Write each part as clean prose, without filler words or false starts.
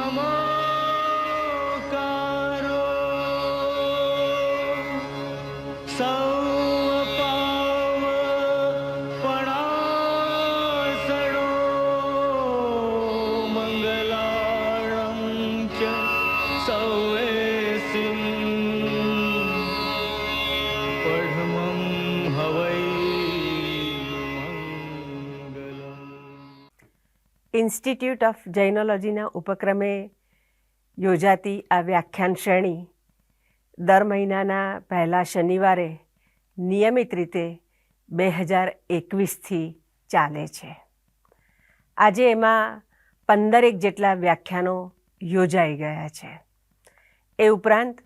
નમોકારો સૌ પાવ પણાસણો મંગલાળં ચ સૌએ સિં પઢમં હવૈ મંગલમ. ઇન્સ્ટિટ્યૂટ ઓફ જૈનોલોજીના ઉપક્રમે યોજાતી આ વ્યાખ્યાન શ્રેણી દર મહિનાના પહેલા શનિવારે નિયમિત રીતે 2021થી ચાલે છે. આજે એમાં 15 જેટલા વ્યાખ્યાનો યોજાઈ ગયા છે. એ ઉપરાંત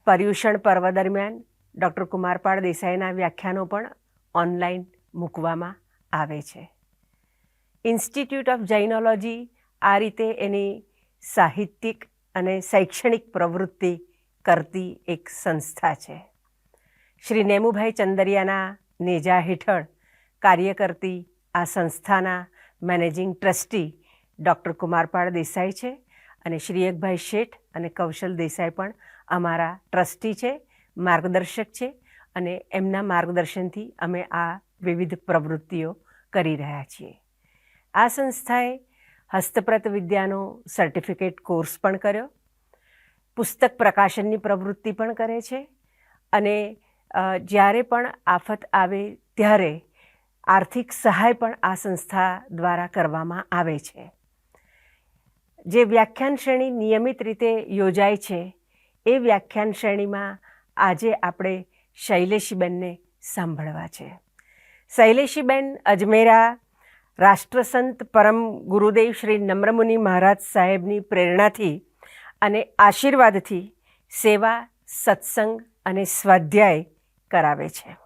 પર્યુષણ પર્વ દરમિયાન ડૉક્ટર કુમારપાળ દેસાઈના વ્યાખ્યાનો પણ ઓનલાઈન મૂકવામાં આવે છે. ઇન્સ્ટિટ્યૂટ ઓફ જૈનોલોજી આ રીતે એની સાહિત્યિક અને શૈક્ષણિક પ્રવૃત્તિ કરતી એક સંસ્થા છે. શ્રી નેમુભાઈ ચંદરિયાના નેજા હેઠળ કાર્ય કરતી આ સંસ્થાના managing trustee doctor Kumarpal Desai છે અને શ્રી એકભાઈ શેઠ અને કૌશલ દેસાઈ પણ અમારા ટ્રસ્ટી છે, માર્ગદર્શક છે અને એમના માર્ગદર્શનથી અમે આ વિવિધ પ્રવૃત્તિઓ કરી રહ્યા છીએ. આ સંસ્થાએ હસ્તપ્રત વિદ્યાનો સર્ટિફિકેટ કોર્સ પણ કર્યો, પુસ્તક પ્રકાશનની પ્રવૃત્તિ પણ કરે છે અને જ્યારે પણ આફત આવે ત્યારે આર્થિક સહાય પણ આ સંસ્થા દ્વારા કરવામાં આવે છે. જે વ્યાખ્યાન શ્રેણી નિયમિત રીતે યોજાય છે એ વ્યાખ્યાન શ્રેણીમાં આજે આપણે શૈલેષીબેનને સાંભળવા છે. શૈલેષીબેન અજમેરા રાષ્ટ્રસંત પરમ ગુરુદેવ શ્રી નમ્રમુનિ મહારાજ સાહેબની પ્રેરણાથી અને આશીર્વાદથી સેવા, સત્સંગ અને સ્વાધ્યાય કરાવે છે.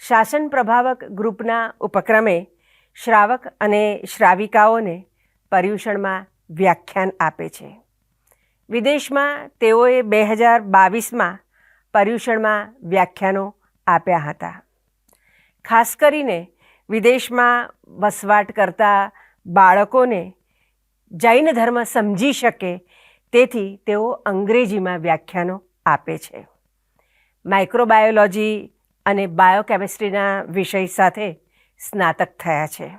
શાસન પ્રભાવક ગ્રુપના ઉપક્રમે શ્રાવક અને શ્રાવિકાઓને પર્યુષણમાં વ્યાખ્યાન આપે છે. વિદેશમાં તેઓએ 2022માં પર્યુષણમાં વ્યાખ્યાનો આપ્યા હતા. ખાસ કરીને વિદેશમાં વસવાટ કરતા બાળકોને જૈન ધર્મ સમજી શકે તેથી તેઓ અંગ્રેજીમાં વ્યાખ્યાનો આપે છે. માઇક્રોબાયોલોજી અને બાયોકેમિસ્ટ્રીના વિષય સાથે સ્નાતક થયા છે.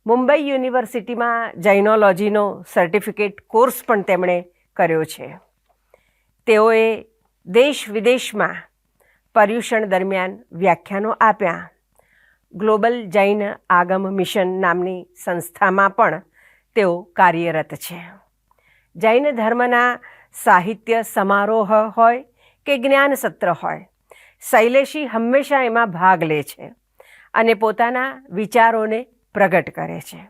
મુંબઈ યુનિવર્સિટીમાં જૈનોલોજીનો સર્ટિફિકેટ કોર્સ પણ તેમણે કર્યો છે. તેઓએ દેશ વિદેશમાં પર્યુષણ દરમિયાન વ્યાખ્યાનો આપ્યા. ગ્લોબલ જૈન આગમ મિશન નામની સંસ્થામાં પણ તેઓ કાર્યરત છે. જૈન ધર્મના સાહિત્ય સમારોહ હોય કે જ્ઞાન સત્ર હોય, શૈલેષી હંમેશા એમાં ભાગ લે છે અને પોતાના વિચારોને પ્રગટ કરે છે.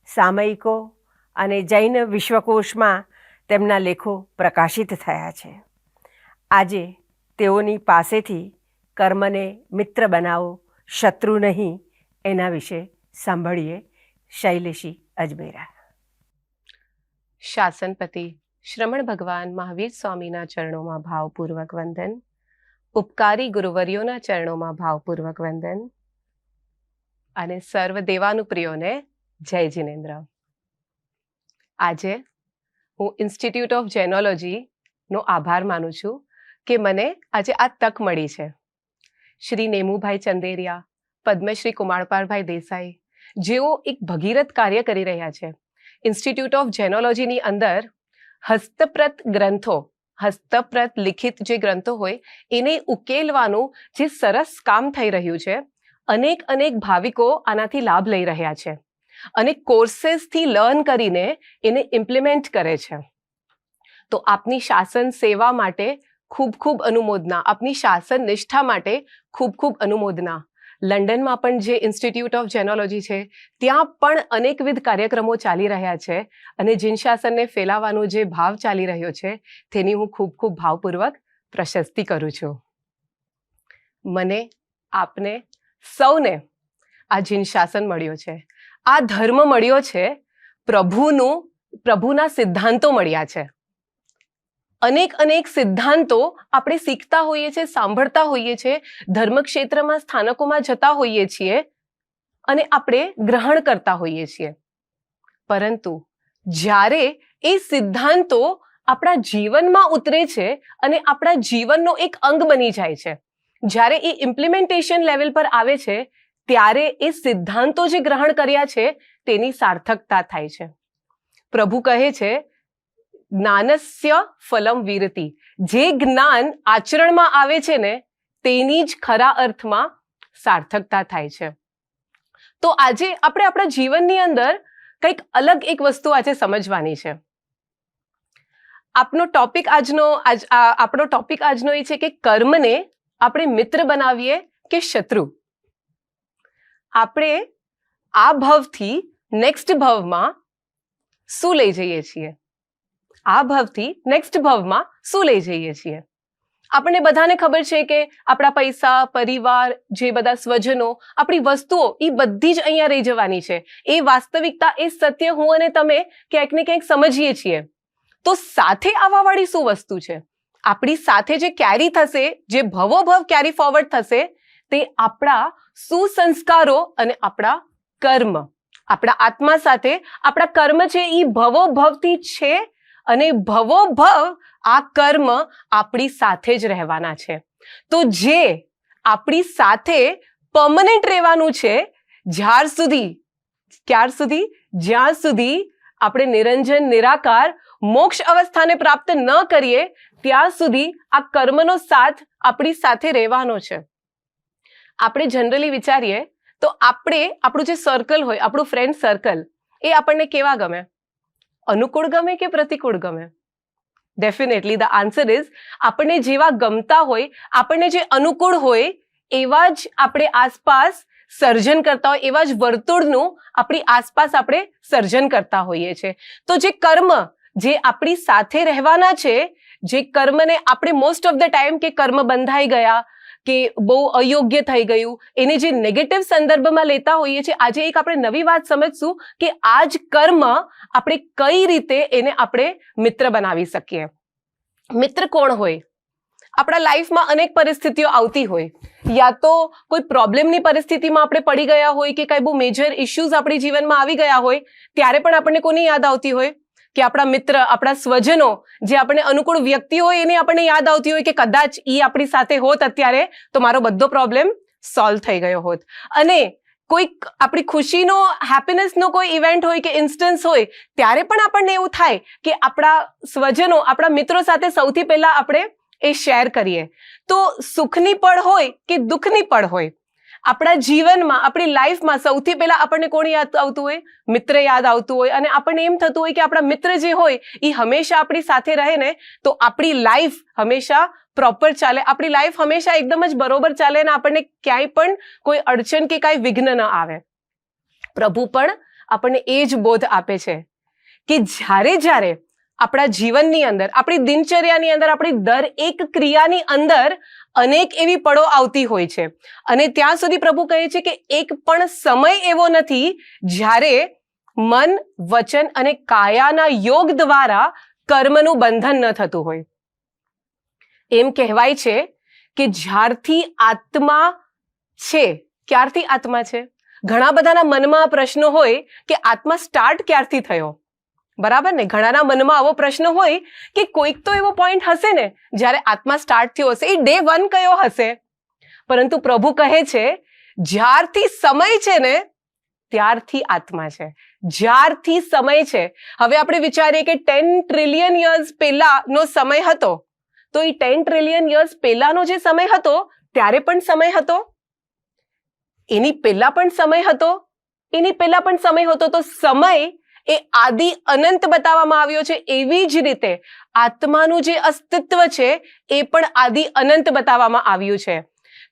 સામયિકો અને જૈન વિશ્વકોશમાં તેમના લેખો પ્રકાશિત થયા છે. આજે તેઓની પાસેથી કર્મને મિત્ર બનાવો, શત્રુ નહીં એના વિશે સાંભળીએ શૈલેષી અજમેરા. શાસનપતિ શ્રમણ ભગવાન મહાવીર સ્વામીના ચરણોમાં ભાવપૂર્વક વંદન. ઉપકારી ગુરુવર્યોના ચરણોમાં ભાવપૂર્વક વંદન અને સર્વ દેવાનુપ્રિયોને જય જિનેન્દ્ર. આજે હું ઇન્સ્ટિટ્યૂટ ઓફ જેનોલોજીનો આભાર માનું છું કે મને આજે આ તક મળી છે. શ્રી નેમુભાઈ ચંદેરિયા, પદ્મશ્રી કુમારપાળભાઈ દેસાઈ જેઓ એક ભગીરથ કાર્ય કરી રહ્યા છે. ઇન્સ્ટિટ્યૂટ ઓફ જેનોલોજીની અંદર હસ્તપ્રત ગ્રંથો, હસ્તપ્રત લિખિત જે ગ્રંથો હોય એને ઉકેલવાનું જે સરસ કામ થઈ રહ્યું છે, અનેક ભાવિકો આનાથી લાભ લઈ રહ્યા છે અને કોર્सेसથી લર્ન કરીને એને ઇમ્પ્લિમેન્ટ કરે છે. તો આપની શાસન સેવા માટે ખૂબ ખૂબ અનુમોદના, આપની શાસન નિષ્ઠા માટે ખૂબ ખૂબ અનુમોદના. લંડનમાં પણ જે ઇન્સ્ટિટ્યૂટ ઓફ જેનોલોજી છે ત્યાં પણ અનેકવિધ કાર્યક્રમો ચાલી રહ્યા છે અને જીન શાસનને ફેલાવવાનો જે ભાવ ચાલી રહ્યો છે તેની હું ખૂબ ખૂબ ભાવપૂર્વક પ્રશસ્તિ કરું છું. મને, આપને સૌને આ જીન શાસન મળ્યો છે, આ ધર્મ મળ્યો છે, પ્રભુના સિદ્ધાંતો મળ્યા છે. અનેક સિદ્ધાંતો આપણે શીખતા હોઈએ છીએ, સાંભળતા હોઈએ છીએ, ધર્મક્ષેત્રમાં સ્થાનકોમાં જતા હોઈએ છીએ અને આપણે ગ્રહણ કરતા હોઈએ છીએ. પરંતુ જ્યારે એ સિદ્ધાંતો આપણા જીવનમાં ઉતરે છે અને આપણા જીવનનો એક અંગ બની જાય છે, જ્યારે એ ઇમ્પ્લિમેન્ટેશન લેવલ પર આવે છે, ત્યારે એ સિદ્ધાંતો જે ગ્રહણ કર્યા છે તેની સાર્થકતા થાય છે. પ્રભુ કહે છે, જ્ઞાનસ્ય ફલમ વિરતિ. જે જ્ઞાન આચરણમાં આવે છે ને તેની જ ખરા અર્થમાં સાર્થકતા થાય છે. તો આજે આપણે આપણા જીવનની અંદર કંઈક અલગ એક વસ્તુ આજે સમજવાની છે. આપણો ટોપિક આજનો એ છે કે કર્મને આપણે મિત્ર બનાવીએ કે શત્રુ. આપણે આ ભવથી નેક્સ્ટ ભવમાં શું લઈ જઈએ છીએ? આ ભવથી નેક્સ્ટ ભવમાં શું લઈ જઈએ છીએ? આપણને બધાને ખબર છે કે આપણા પૈસા, પરિવાર, જે બધા સ્વજનો, આપણી વસ્તુઓ એ બધી જ અહીંયા રહી જવાની છે. એ વાસ્તવિકતા, એ સત્ય હું અને તમે ક્યાંક ને ક્યાંક સમજીએ છીએ. તો સાથે આવવાવાળી શું વસ્તુ છે? આપણી સાથે જે કેરી થશે, જે ભવોભવ કેરી ફોરવર્ડ થશે, તે આપણા સુસંસ્કારો અને આપણા કર્મ. આપણા આત્મા સાથે આપણા કર્મ છે એ ભવોભવથી છે અને ભવોભવ આ કર્મ આપણી સાથે જ રહેવાના છે. તો જે આપણી સાથે પરમનન્ટ રહેવાનું છે, જ્યાં સુધી આપણે નિરંજન નિરાકાર મોક્ષ અવસ્થાને પ્રાપ્ત ન કરીએ ત્યાં સુધી આ કર્મનો સાથ આપણી સાથે રહેવાનો છે. આપણે જનરલી વિચારીએ તો આપણું જે સર્કલ હોય, આપણું ફ્રેન્ડ સર્કલ, એ આપણને કેવા ગમે? અનુકૂળ ગમે કે પ્રતિકૂળ ગમે? ડેફિનેટલી ધ આન્સર ઇઝ આપણને જેવા ગમતા હોય, આપણને જે અનુકૂળ હોય એવા જ આપણે આસપાસ સર્જન કરતા હોય, એવા જ વર્તુળનું આપણી આસપાસ આપણે સર્જન કરતા હોઈએ છીએ. તો જે કર્મ જે આપણી સાથે રહેવાના છે, જે કર્મને આપણે મોસ્ટ ઓફ ધ ટાઈમ કે કર્મ બંધાઈ ગયા કે બહુ અયોગ્ય થઈ ગયું, એને જે નેગેટિવ સંદર્ભમાં લેતા હોઈએ છીએ, આજે એક આપણે નવી વાત સમજશું કે આ જ કર્મ આપણે કઈ રીતે એને આપણે મિત્ર બનાવી શકીએ. મિત્ર કોણ હોય? આપણા લાઈફમાં અનેક પરિસ્થિતિઓ આવતી હોય, યા તો કોઈ પ્રોબ્લેમની પરિસ્થિતિમાં આપણે પડી ગયા હોય કે કઈ બહુ મેજર ઇશ્યુઝ આપણી જીવનમાં આવી ગયા હોય, ત્યારે પણ આપણને કોની યાદ આવતી હોય? કે આપણા મિત્ર, આપણા સ્વજનો, જે આપણને અનુકૂળ વ્યક્તિ હોય એની આપણને યાદ આવતી હોય કે કદાચ એ આપણી સાથે હોત અત્યારે તો મારો બધો પ્રોબ્લેમ સોલ્વ થઈ ગયો હોત. અને કોઈક આપણી ખુશીનો, હેપીનેસનો કોઈ ઇવેન્ટ હોય કે ઇન્સ્ટન્સ હોય, ત્યારે પણ આપણને એવું થાય કે આપણા સ્વજનો, આપણા મિત્રો સાથે સૌથી પહેલા આપણે એ શેર કરીએ. તો સુખની પળ હોય કે દુઃખની પળ હોય, આપણા જીવનમાં, આપણી લાઈફમાં સૌથી પહેલા આપણને કોણ યાદ આવતું હોય? મિત્ર યાદ આવતું હોય. અને આપણને એમ થતું હોય કે આપણા મિત્ર જે હોય એ હંમેશા આપણી સાથે રહે ને તો આપણી લાઈફ હંમેશા પ્રોપર ચાલે, આપણી લાઈફ હંમેશા એકદમ જ બરોબર ચાલે અને આપણને ક્યાંય પણ કોઈ અડચણ કે કાંઈ વિઘ્ન ન આવે. પ્રભુ પણ આપણને એ જ બોધ આપે છે કે જ્યારે આપણા જીવનની અંદર, આપણી દિનચર્યાની અંદર, આપણી દરેક ક્રિયાની અંદર અનેક એવી પળો આવતી હોય છે અને ત્યાં સુધી પ્રભુ કહે છે કે એક પણ સમય એવો નથી જ્યારે મન, વચન અને કાયાના યોગ દ્વારા કર્મનું બંધન ન થતું હોય. એમ કહેવાય છે કે જ્યારથી આત્મા છે, ક્યારથી આત્મા છે? ઘણા બધાના મનમાં પ્રશ્નો હોય કે આત્મા સ્ટાર્ટ ક્યારથી થયો? બરાબર ને? ઘણાના મનમાં આવો પ્રશ્ન હોય કે કોઈક તો એવો પોઈન્ટ હશે ને જ્યારે આત્મા સ્ટાર્ટ થયો હશે. એ ડે 1 કયો હશે? પરંતુ પ્રભુ કહે છે જ્યારથી સમય છે ને ત્યારથી આત્મા છે. જ્યારથી સમય છે. હવે આપણે વિચારીએ કે 10 ટ્રિલિયન યર્સ પહેલાનો સમય હતો, તો એ 10 ટ્રિલિયન યર્સ પહેલાનો જે સમય હતો ત્યારે પણ સમય હતો, એની પહેલા પણ સમય હતો, એની પહેલા પણ સમય હતો. તો સમય એ આદિ અનંત બતાવવામાં આવ્યો છે. એવી જ રીતે આત્માનું જે અસ્તિત્વ છે એ પણ આદિ અનંત બતાવવામાં આવ્યું છે.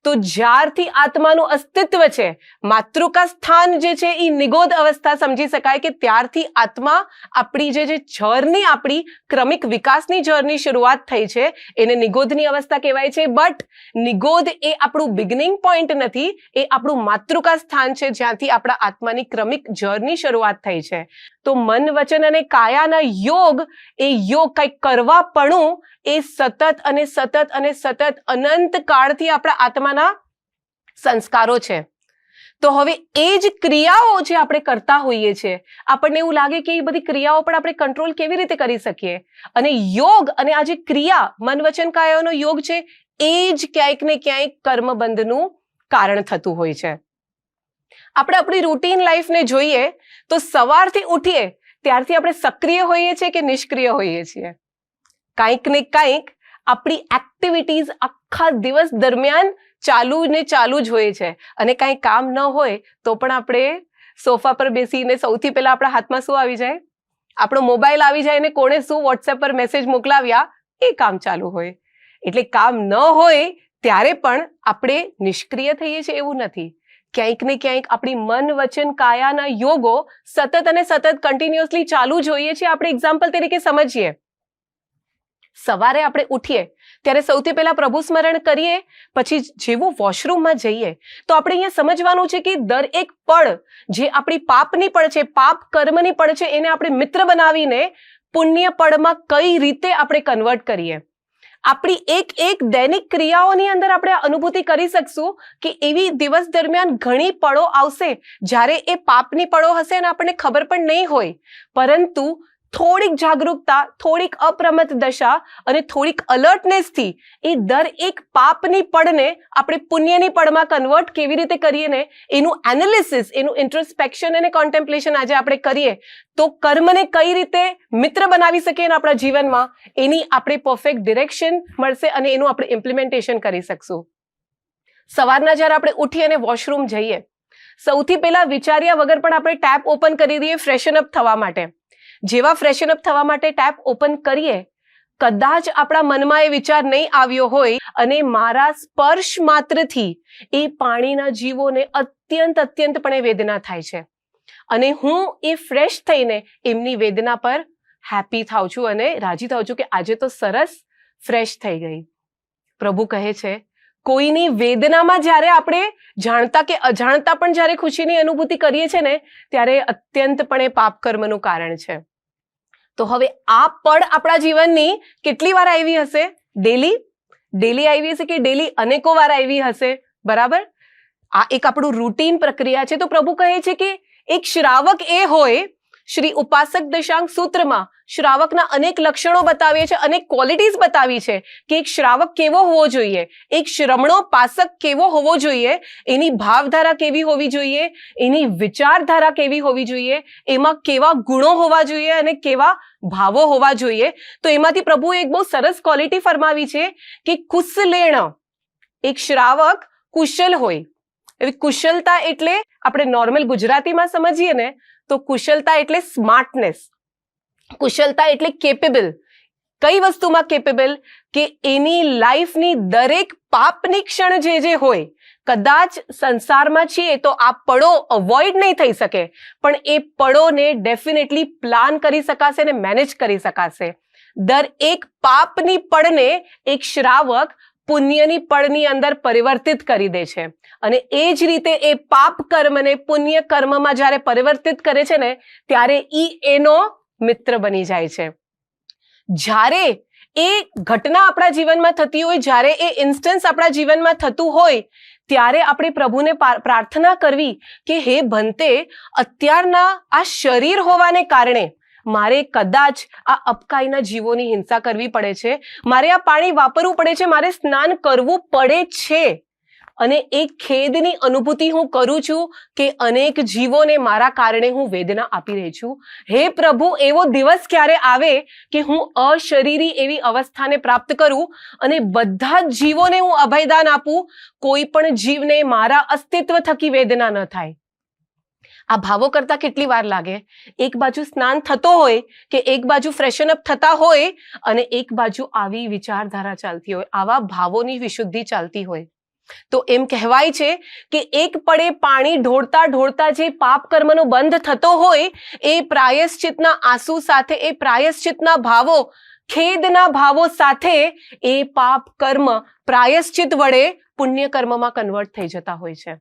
તો જ્યારથી આત્માનું અસ્તિત્વ છે, માતૃકા સ્થાન જે છે એ નિગોદ અવસ્થા સમજી શકાય કે ત્યારથી આત્મા આપણી જે જર્ની, આપણી ક્રમિક વિકાસની જર્ની શરૂઆત થઈ છે એને નિગોદની અવસ્થા કહેવાય છે. બટ નિગોદ એ આપણું બિગિનિંગ પોઈન્ટ નથી, એ આપણું માતૃકા સ્થાન છે જ્યાંથી આપણા આત્માની ક્રમિક જર્ની શરૂઆત થઈ છે. તો મન, વચન અને કાયાના યોગ, એ યોગ કંઈક કરવાપણું એ સતત અને સતત અને સતત અનંત કાળથી આપણા આત્માના સંસ્કારો છે. તો હવે એ જ ક્રિયાઓ જે આપણે કરતા હોઈએ છીએ, આપણને એવું લાગે કે એ બધી ક્રિયાઓ પણ આપણે કંટ્રોલ કેવી રીતે કરી શકીએ? અને યોગ અને આ જે ક્રિયા મન વચન કાયાનો યોગ છે, એ જ ક્યાંક ને ક્યાંક કર્મબંધનું કારણ થતું હોય છે. આપણે આપણી રૂટીન લાઈફને જોઈએ તો સવારથી ઉઠીએ ત્યારથી આપણે સક્રિય હોઈએ છીએ કે નિષ્ક્રિય હોઈએ છીએ? કાંઈક ને કાંઈક આપણી એક્ટિવિટીઝ આખા દિવસ દરમિયાન ચાલુ ને ચાલુ જ હોય છે. અને કાંઈ કામ ન હોય તો પણ આપણે સોફા પર બેસીને સૌથી પહેલા આપણા હાથમાં શું આવી જાય? આપણો મોબાઈલ આવી જાય ને કોણે શું વોટ્સએપ પર મેસેજ મોકલાવ્યા એ કામ ચાલુ હોય. એટલે કામ ન હોય ત્યારે પણ આપણે નિષ્ક્રિય થઈએ છીએ એવું નથી. ક્યાંક ને ક્યાંક આપણી મન વચન કાયાના યોગો સતત અને સતત કન્ટિન્યુઅસલી ચાલુ જ હોઈએ છીએ. આપણે એક્ઝામ્પલ તરીકે સમજીએ. સવારે આપણે ઉઠીએ ત્યારે સૌથી પહેલા પ્રભુ સ્મરણ કરીએ, પછી જેવું વોશરૂમમાં જઈએ તો આપણે અહીંયા સમજવાનું છે કે દરેક પળ જે આપણી પાપની પળ છે, પાપ કર્મની પળ છે, એને આપણે મિત્ર બનાવીને પુણ્ય પળમાં કઈ રીતે આપણે કન્વર્ટ કરીએ. આપણી એક એક દૈનિક ક્રિયાઓની અંદર આપણે અનુભૂતિ કરી શકશું કે એવી દિવસ દરમિયાન ઘણી પળો આવશે જ્યારે એ પાપની પળો હશે અને આપણને ખબર પણ નહીં હોય, પરંતુ થોડીક જાગૃતતા, થોડીક અપ્રમત્ત દશા અને થોડીક અલર્ટનેસથી એ દરેક પાપની પળને આપણે પુણ્યની પળમાં કન્વર્ટ કેવી રીતે કરીએ ને એનું એનાલિસિસ, એનું ઇન્ટ્રોસ્પેક્શન અને કોન્ટેમ્પ્લેશન આજે આપણે કરીએ તો કર્મને કઈ રીતે મિત્ર બનાવી શકીએ ને આપણા જીવનમાં એની આપણે પરફેક્ટ ડિરેક્શન મળશે અને એનું આપણે ઇમ્પ્લિમેન્ટેશન કરી શકશું. સવારના જ્યારે આપણે ઉઠી અને વોશરૂમ જઈએ, સૌથી પહેલા વિચાર્યા વગર પણ આપણે ટેપ ઓપન કરી દઈએ ફ્રેશન અપ થવા માટે. જેવા ફ્રેશન અપ થવા માટે ટેપ ઓપન કરીએ, કદાચ આપણા મનમાં એ વિચાર નહીં આવ્યો હોય અને મારા સ્પર્શ માત્રથી એ પાણીના જીવોને અત્યંતપણે વેદના થાય છે અને હું એ ફ્રેશ થઈને એમની વેદના પર હેપી થાઉં છું અને રાજી થાઉં છું કે આજે તો સરસ ફ્રેશ થઈ ગઈ. પ્રભુ કહે છે કોઈની વેદનામાં જ્યારે આપણે જાણતા કે અજાણતા પણ જ્યારે ખુશીની અનુભૂતિ કરીએ છીએ ને ત્યારે અત્યંતપણે પાપ કર્મનું કારણ છે. તો હવે આ પળ આપણા જીવનની કેટલી વાર આવી હશે? ડેલી આવી હશે કે ડેલી અનેકો વાર આવી હશે? બરાબર, આ એક આપણું રૂટીન પ્રક્રિયા છે. તો પ્રભુ કહે છે કે એક શ્રાવક એ હોય, શ્રી ઉપાસક દશાંક સૂત્રમાં શ્રાવકના અનેક લક્ષણો બતાવીએ છે, અનેક ક્વોલિટીઝ બતાવી છે કે એક શ્રાવક કેવો હોવો જોઈએ, એક શ્રમણોપાસક કેવો હોવો જોઈએ, એની ભાવધારા કેવી હોવી જોઈએ, એની વિચારધારા કેવી હોવી જોઈએ, એમાં કેવા ગુણો હોવા જોઈએ અને કેવા ભાવો હોવા જોઈએ. તો એમાંથી પ્રભુએ એક બહુ સરસ ક્વોલિટી ફરમાવી છે કે કુશલેણ, એક શ્રાવક કુશલ હોય. એવી કુશલતા એટલે આપણે નોર્મલ ગુજરાતીમાં સમજીએ ને તો કુશલતા એટલે સ્માર્ટનેસ, કુશલતા એટલે કેપેબલ. કઈ વસ્તુમાં કેપેબલ? કે એની લાઈફની દરેક પાપની ક્ષણ જે હોય, કદાચ સંસારમાં છીએ તો આ પળો અવોઇડ નહીં થઈ શકે, પણ એ પળોને ડેફિનેટલી પ્લાન કરી શકાશે અને મેનેજ કરી શકાશે. દરેક પાપની પળને એક શ્રાવક પુણ્યની પળની અંદર પરિવર્તિત કરી દે છે અને એ જ રીતે એ પાપ કર્મને પુણ્ય કર્મમાં જ્યારે પરિવર્તિત કરે છે ને ત્યારે એનો મિત્ર બની જાય છે. જ્યારે એ ઘટના આપણા જીવનમાં થતી હોય, જ્યારે એ ઇન્સ્ટન્સ આપણા જીવનમાં થતું હોય ત્યારે આપણે પ્રભુને પ્રાર્થના કરવી કે હે ભંતે, અત્યારના આ શરીર હોવાને કારણે મારે કદાચ આ અપકાઈના જીવોની હિંસા કરવી પડે છે, મારે આ પાણી વાપરવું પડે છે, મારે સ્નાન કરવું પડે છે અને એ ખેદની અનુભૂતિ હું કરું છું કે અનેક જીવોને મારા કારણે હું વેદના આપી રહી છું. હે પ્રભુ, એવો દિવસ ક્યારે આવે કે હું અશરીરી એવી અવસ્થાને પ્રાપ્ત કરું અને બધા જ જીવોને હું અભયદાન આપું, કોઈ પણ જીવને મારા અસ્તિત્વ થકી વેદના ન થાય. આ ભાવો કરતા કેટલી વાર લાગે? એક બાજુ સ્નાન થતો હોય કે એક બાજુ ફ્રેશન અપ થતા હોય અને એક બાજુ આવી વિચારધારા ચાલતી હોય, આવા ભાવોની વિશુદ્ધિ ચાલતી હોય. તો એમ કહેવાય છે કે એક પડે પાણી ઢોળતા ઢોળતા જે પાપ કર્મનો બંધ થતો હોય એ પ્રાયશ્ચિતના આંસુ સાથે, એ પ્રાયશ્ચિતના ભાવો, ખેદના ભાવો સાથે એ પાપ કર્મ પ્રાયશ્ચિત વડે પુણ્ય કર્મમાં કન્વર્ટ થઈ જતા હોય છે.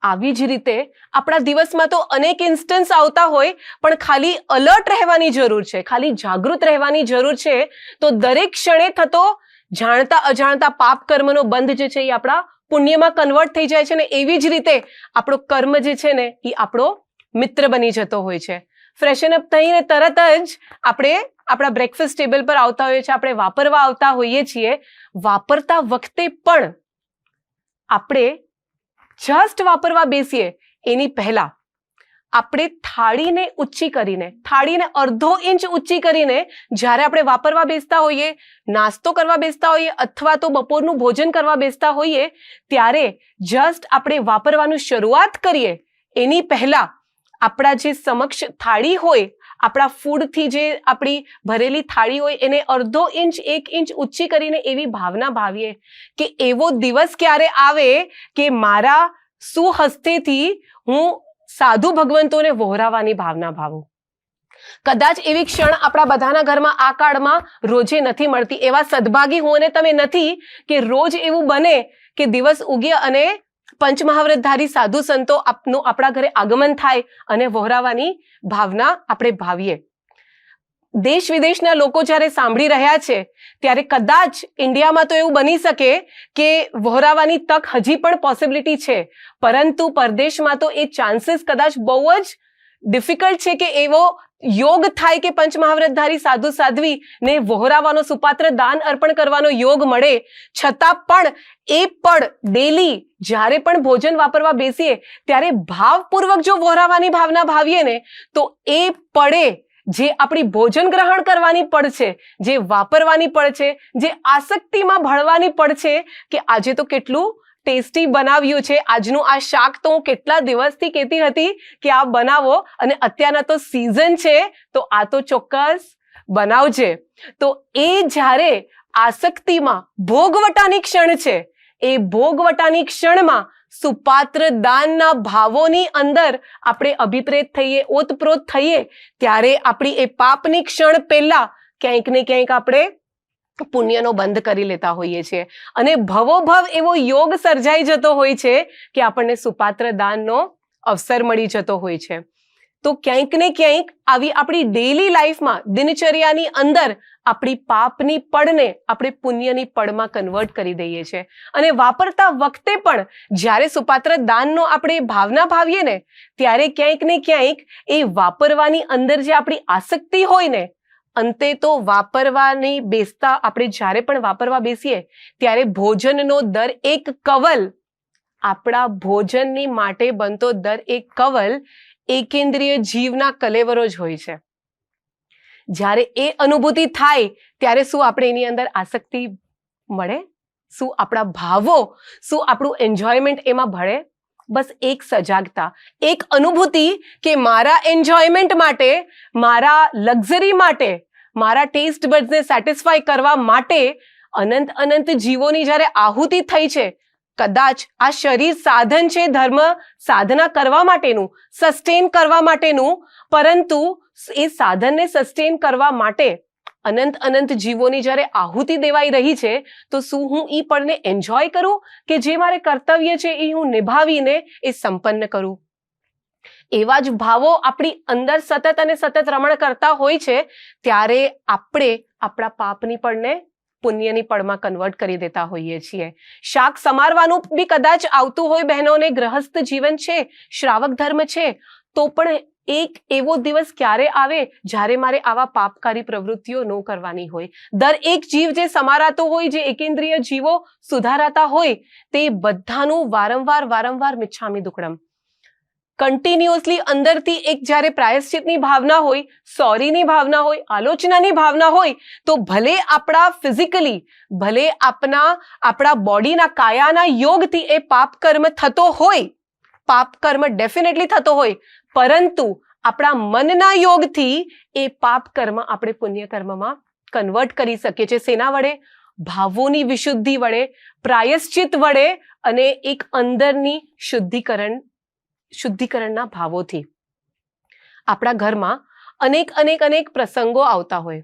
આવી જ રીતે આપણા દિવસમાં તો અનેક ઇન્સ્ટન્સ આવતા હોય, પણ ખાલી અલર્ટ રહેવાની જરૂર છે, ખાલી જાગૃત રહેવાની જરૂર છે. તો દરેક ક્ષણે થતો જાણતા અજાણતા પાપ કર્મનો બંધ જે છે એ આપણા પુણ્યમાં કન્વર્ટ થઈ જાય છે ને એવી જ રીતે આપણો કર્મ જે છે ને એ આપણો મિત્ર બની જતો હોય છે. ફ્રેશન અપ થઈને તરત જ આપણે આપણા બ્રેકફાસ્ટ ટેબલ પર આવતા હોઈએ છીએ, આપણે વાપરવા આવતા હોઈએ છીએ. વાપરતા વખતે પણ આપણે જસ્ટ વાપરવા બેસીએ એની પહેલા આપણે થાળીને ઊંચી કરીને, થાળીને અડધો ઇંચ ઊંચી કરીને જ્યારે આપણે વાપરવા બેસતા હોઈએ, નાસ્તો કરવા બેસતા હોઈએ અથવા તો બપોરનું ભોજન કરવા બેસતા હોઈએ, ત્યારે જસ્ટ આપણે વાપરવાનું શરૂઆત કરીએ એની પહેલા આપણા જે સમક્ષ થાળી હોય, આપણા ફૂડથી જે આપણી ભરેલી થાળી હોય એને અડધો ઇંચ 1 ઇંચ ઊંચી કરીને એવી ભાવના ભાવીએ કે એવો દિવસ ક્યારે આવે કે મારા સુહસ્તેથી હું સાધુ ભગવંતોને વહોરાવાની ભાવના ભાવું. કદાચ એવી ક્ષણ આપણા બધાના ઘરમાં આ કાળમાં રોજે નથી મળતી. એવા સદભાગી હું અને તમે નથી કે રોજ એવું બને કે દિવસ ઉગે અને પંચમહાવ્રતધારી સાધુ સંતો આપનું આપણા ઘરે આગમન થાય અને વહોરાવાની ભાવના આપણે ભાવીએ. દેશ વિદેશના લોકો જ્યારે સાંભળી રહ્યા છે ત્યારે કદાચ ઇન્ડિયામાં તો એવું બની શકે કે વહોરાવાની તક હજી પણ પોસિબિલિટી છે, પરંતુ પરદેશમાં તો એ ચાન્સીસ કદાચ બહુ જ ડિફિકલ્ટ છે કે એવો યોગ થાય કે પંચમહાવ્રતધારી સાધુ સાધ્વી ને વહોરાવાનો, સુપાત્ર દાન અર્પણ કરવાનો યોગ મળે. છતાં પણ એ પણ ડેલી જ્યારે પણ ભોજન વાપરવા બેસીએ ત્યારે ભાવપૂર્વક જો વહોરાવાની ભાવના ભાવીએ ને તો એ પડે જે આપણી ભોજન ગ્રહણ કરવાની પડ છે, જે વાપરવાની પડ છે, જે આસક્તિમાં ભળવાની પડ છે કે આજે તો કેટલું ટેસ્ટી બનાવ્યું છે, આજનું આ શાક તો હું કેટલા દિવસથી કહેતી હતી કે આ બનાવો અને અત્યારના તો સીઝન છે તો આ તો ચોક્કસ બનાવજે. તો એ જ્યારે આસક્તિમાં ભોગવટાની ક્ષણ છે, એ ભોગવટાની ક્ષણમાં સુપાત્ર દાનના ભાવોની અંદર આપણે અભિપ્રેત થઈએ, ઓતપ્રોત થઈએ, ત્યારે આપણી એ પાપની ક્ષણ પહેલા ક્યાંક ને ક્યાંક આપણે પુણ્યનો બંધ કરી લેતા હોઈએ છીએ અને ભવોભવ એવો યોગ સર્જાઈ જતો હોય છે કે આપણને સુપાત્ર દાનનો અવસર મળી જતો હોય છે. તો ક્યાંક ને ક્યાંક આવી આપણી ડેલી લાઈફમાં, દિનચર્યાની અંદર આપણી પાપની પડને આપણે પુણ્યની પડમાં કન્વર્ટ કરી દઈએ છીએ અને વાપરતા વખતે પણ જ્યારે સુપાત્ર દાનનો આપણે ભાવના ભાવીએ ને ત્યારે ક્યાંક ને ક્યાંક એ વાપરવાની અંદર જે આપણી આસક્તિ હોય ને, અંતે તો વાપરવાની બેસતા આપણે જ્યારે પણ વાપરવા બેસીએ ત્યારે ભોજનનો દર એક કવલ, આપણા ભોજનની માટે બનતો દર એક કવલ એકેન્દ્રિય જીવના કલેવરો જ હોય છે. જ્યારે એ અનુભૂતિ થાય ત્યારે શું આપણે એની અંદર આસક્તિ મળે? શું આપણા ભાવો, શું આપણું એન્જોયમેન્ટ એમાં ભળે? બસ એક સજાગતા, એક અનુભૂતિ કે મારા એન્જોયમેન્ટ માટે, મારા લક્ઝરી માટે, મારા ટેસ્ટ બડ્સને સેટિસ્ફાય કરવા માટે અનંત અનંત જીવોની જ્યારે આહુતિ થઈ છે, કદાચ આ શરીર સાધન છે ધર્મ સાધના કરવા માટેનું, સસ્ટેન કરવા માટેનું, પરંતુ એ સાધનને સસ્ટેન કરવા માટે અનંત અનંત જીવોની જ્યારે આહુતિ દેવાઈ રહી છે તો શું હું એ પળને એન્જોય કરું કે જે મારે કર્તવ્ય છે એ હું નિભાવીને એ સંપન્ન કરું? એવા જ ભાવો આપણી અંદર સતત અને સતત રમણ કરતા હોય છે ત્યારે આપણે આપણા પાપની પડને પુણ્યની પડમાં કન્વર્ટ કરી દેતા હોઈએ છીએ. શાક સમારવાનું બી કદાચ આવતું હોય બહેનોને, ગ્રહસ્થ જીવન છે, શ્રાવક ધર્મ છે, તો પણ એક એવો દિવસ ક્યારે આવે જ્યારે મારે આવા પાપકારી પ્રવૃત્તિઓ ન કરવાની હોય. દરેક જીવ જે સમારાતો હોય, જે એકેન્દ્રિય જીવો સુધારાતા હોય, તે બધાનું વારંવાર મિચ્છામી દુક્કડમ કન્ટિન્યુઅસલી અંદરથી એક જ્યારે પ્રાયશ્ચિતની ભાવના હોય, સોરીની ભાવના હોય, આલોચનાની ભાવના હોય, તો ભલે આપણા ફિઝિકલી, ભલે આપણા બોડીના કાયાના યોગથી એ પાપ કર્મ થતો હોય, પાપ કર્મ ડેફિનેટલી થતો હોય, પરંતુ આપણા મનના યોગથી એ પાપ કર્મ આપણે પુણ્ય કર્મમાં કન્વર્ટ કરી શકીએ છીએ. શેના વડે? ભાવોની વિશુદ્ધિ વડે, પ્રાયશ્ચિત વડે અને એક અંદરની શુદ્ધિકરણના ભાવોથી. આપણા ઘરમાં અનેક પ્રસંગો આવતા હોય,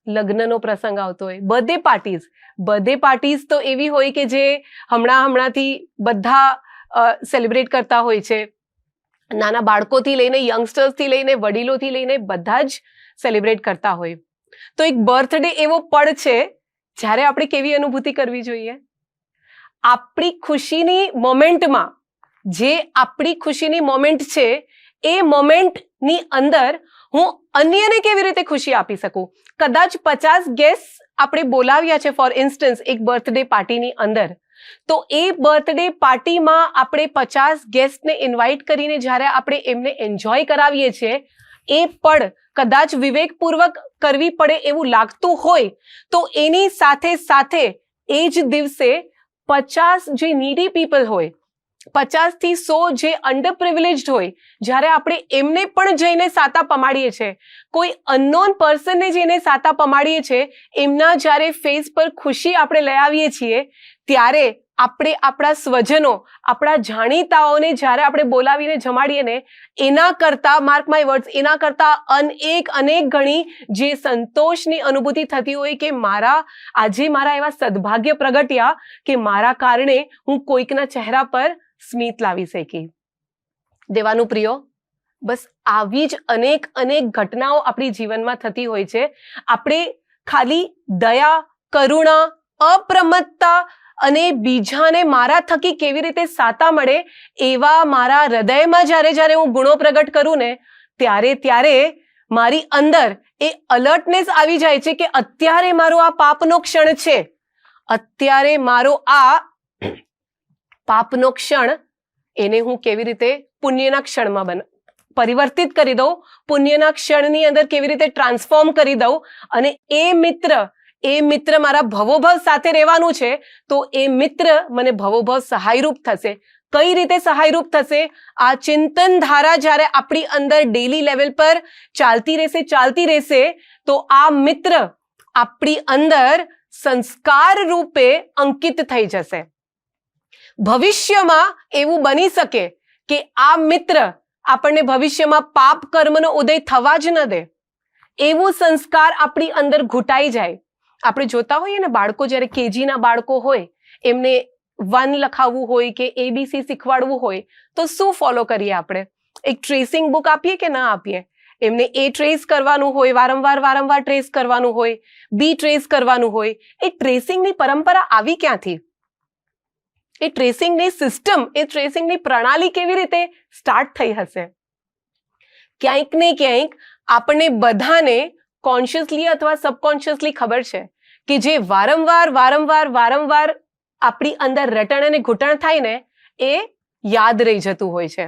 લગ્નનો પ્રસંગ આવતો હોય, બર્થડે પાર્ટીઝ તો એવી હોય કે જે હમણાંથી બધા સેલિબ્રેટ કરતા હોય છે. નાના બાળકોથી લઈને, યંગસ્ટર્સથી લઈને, વડીલોથી લઈને બધા જ સેલિબ્રેટ કરતા હોય. તો એક બર્થડે એવો પડ છે જ્યારે આપણે કેવી અનુભૂતિ કરવી જોઈએ? આપણી ખુશીની મોમેન્ટમાં, જે આપણી ખુશીની મોમેન્ટ છે એ મોમેન્ટની અંદર હું અન્યને કેવી રીતે ખુશી આપી શકું. કદાચ 50 ગેસ્ટ આપણે બોલાવ્યા છે ફોર ઇન્સ્ટન્સ એક બર્થડે પાર્ટીની અંદર, તો એ બર્થડે પાર્ટીમાં આપણે 50 ગેસ્ટને ઇન્વાઇટ કરીને જ્યારે આપણે એમને એન્જોય કરાવીએ છીએ, એ પણ કદાચ વિવેકપૂર્વક કરવી પડે એવું લાગતું હોય, તો એની સાથે સાથે એ જ દિવસે 50 જે નીડી પીપલ હોય, 50 થી 100 જે અંડર પ્રિવિલેજ્ડ હોય, જ્યારે આપણે એમને પણ જઈને સાતા પમાડીએ છીએ, કોઈ અનનોન પર્સનને જઈને સાતા પમાડીએ છીએ, એમના જ્યારે ફેસ પર ખુશી આપણે લઈ આવીએ છીએ, ત્યારે આપણે આપણા સ્વજનો, આપણા જાણીતાઓને જ્યારે આપણે બોલાવીને જમાડીએ ને, એના કરતા, માર્ક માય વર્ડ્સ, એના કરતા અનેક ગણી જે સંતોષની અનુભૂતિ થતી હોય કે આજે મારા એવા સદભાગ્ય પ્રગટ્યા કે મારા કારણે હું કોઈકના ચહેરા પર સ્મિત લાવી શકી. દેવાનું પ્રિયો, બસ આવી જ અનેક ઘટનાઓ આપણી જીવનમાં થતી હોય છે. આપણે ખાલી દયા, કરુણા, અપ્રમત્તા અને બીજાને મારા થકી કેવી રીતે સાતા મળે એવા મારા હૃદયમાં જ્યારે હું ગુણો પ્રગટ કરું ને, ત્યારે મારી અંદર એ અલર્ટનેસ આવી જાય છે કે અત્યારે મારો આ પાપનો ક્ષણ છે, અત્યારે મારો આ પાપનો ક્ષણ, એને હું કેવી રીતે પુણ્યના ક્ષણમાં પરિવર્તિત કરી દઉં, પુણ્યના ક્ષણની અંદર કેવી રીતે ટ્રાન્સફોર્મ કરી દઉં, અને એ મિત્ર મારા ભવોભવ સાથે રહેવાનું છે, તો એ મિત્ર મને ભવોભવ સહાયરૂપ થશે. કઈ રીતે સહાયરૂપ થશે? આ ચિંતન ધારા જ્યારે આપણી અંદર ડેલી લેવલ પર ચાલતી રહેશે, તો આ મિત્ર આપણી અંદર સંસ્કાર રૂપે અંકિત થઈ જશે. ભવિષ્યમાં એવું બની શકે કે આ મિત્ર આપણને ભવિષ્યમાં પાપ કર્મનો ઉદય થવા જ ન દે, એવું સંસ્કાર આપણી અંદર ઘૂંટાઈ જાય. આપણે જોતા હોઈએ ને, બાળકો જ્યારે કેજીના બાળકો હોય, એમને 1 લખાવવું હોય કે ABC શીખવાડવું હોય, તો શું ફોલો કરીએ આપણે? એક ટ્રેસિંગ બુક આપીએ કે ના આપીએ? એમને A ટ્રેસ કરવાનું હોય, વારંવાર ટ્રેસ કરવાનું હોય, B ટ્રેસ કરવાનું હોય. એ ટ્રેસિંગની પરંપરા આવી ક્યાંથી? એ ટ્રેસિંગની સિસ્ટમ, એ ટ્રેસિંગની પ્રણાલી કેવી રીતે સ્ટાર્ટ થઈ હશે? ક્યાંક ને ક્યાંક આપણને બધાને કોન્શિયસલી અથવા સબકોન્શિયસલી ખબર છે કે જે વારંવાર આપણી અંદર રટણ અને ઘૂંટણ થાય ને, એ યાદ રહી જતું હોય છે.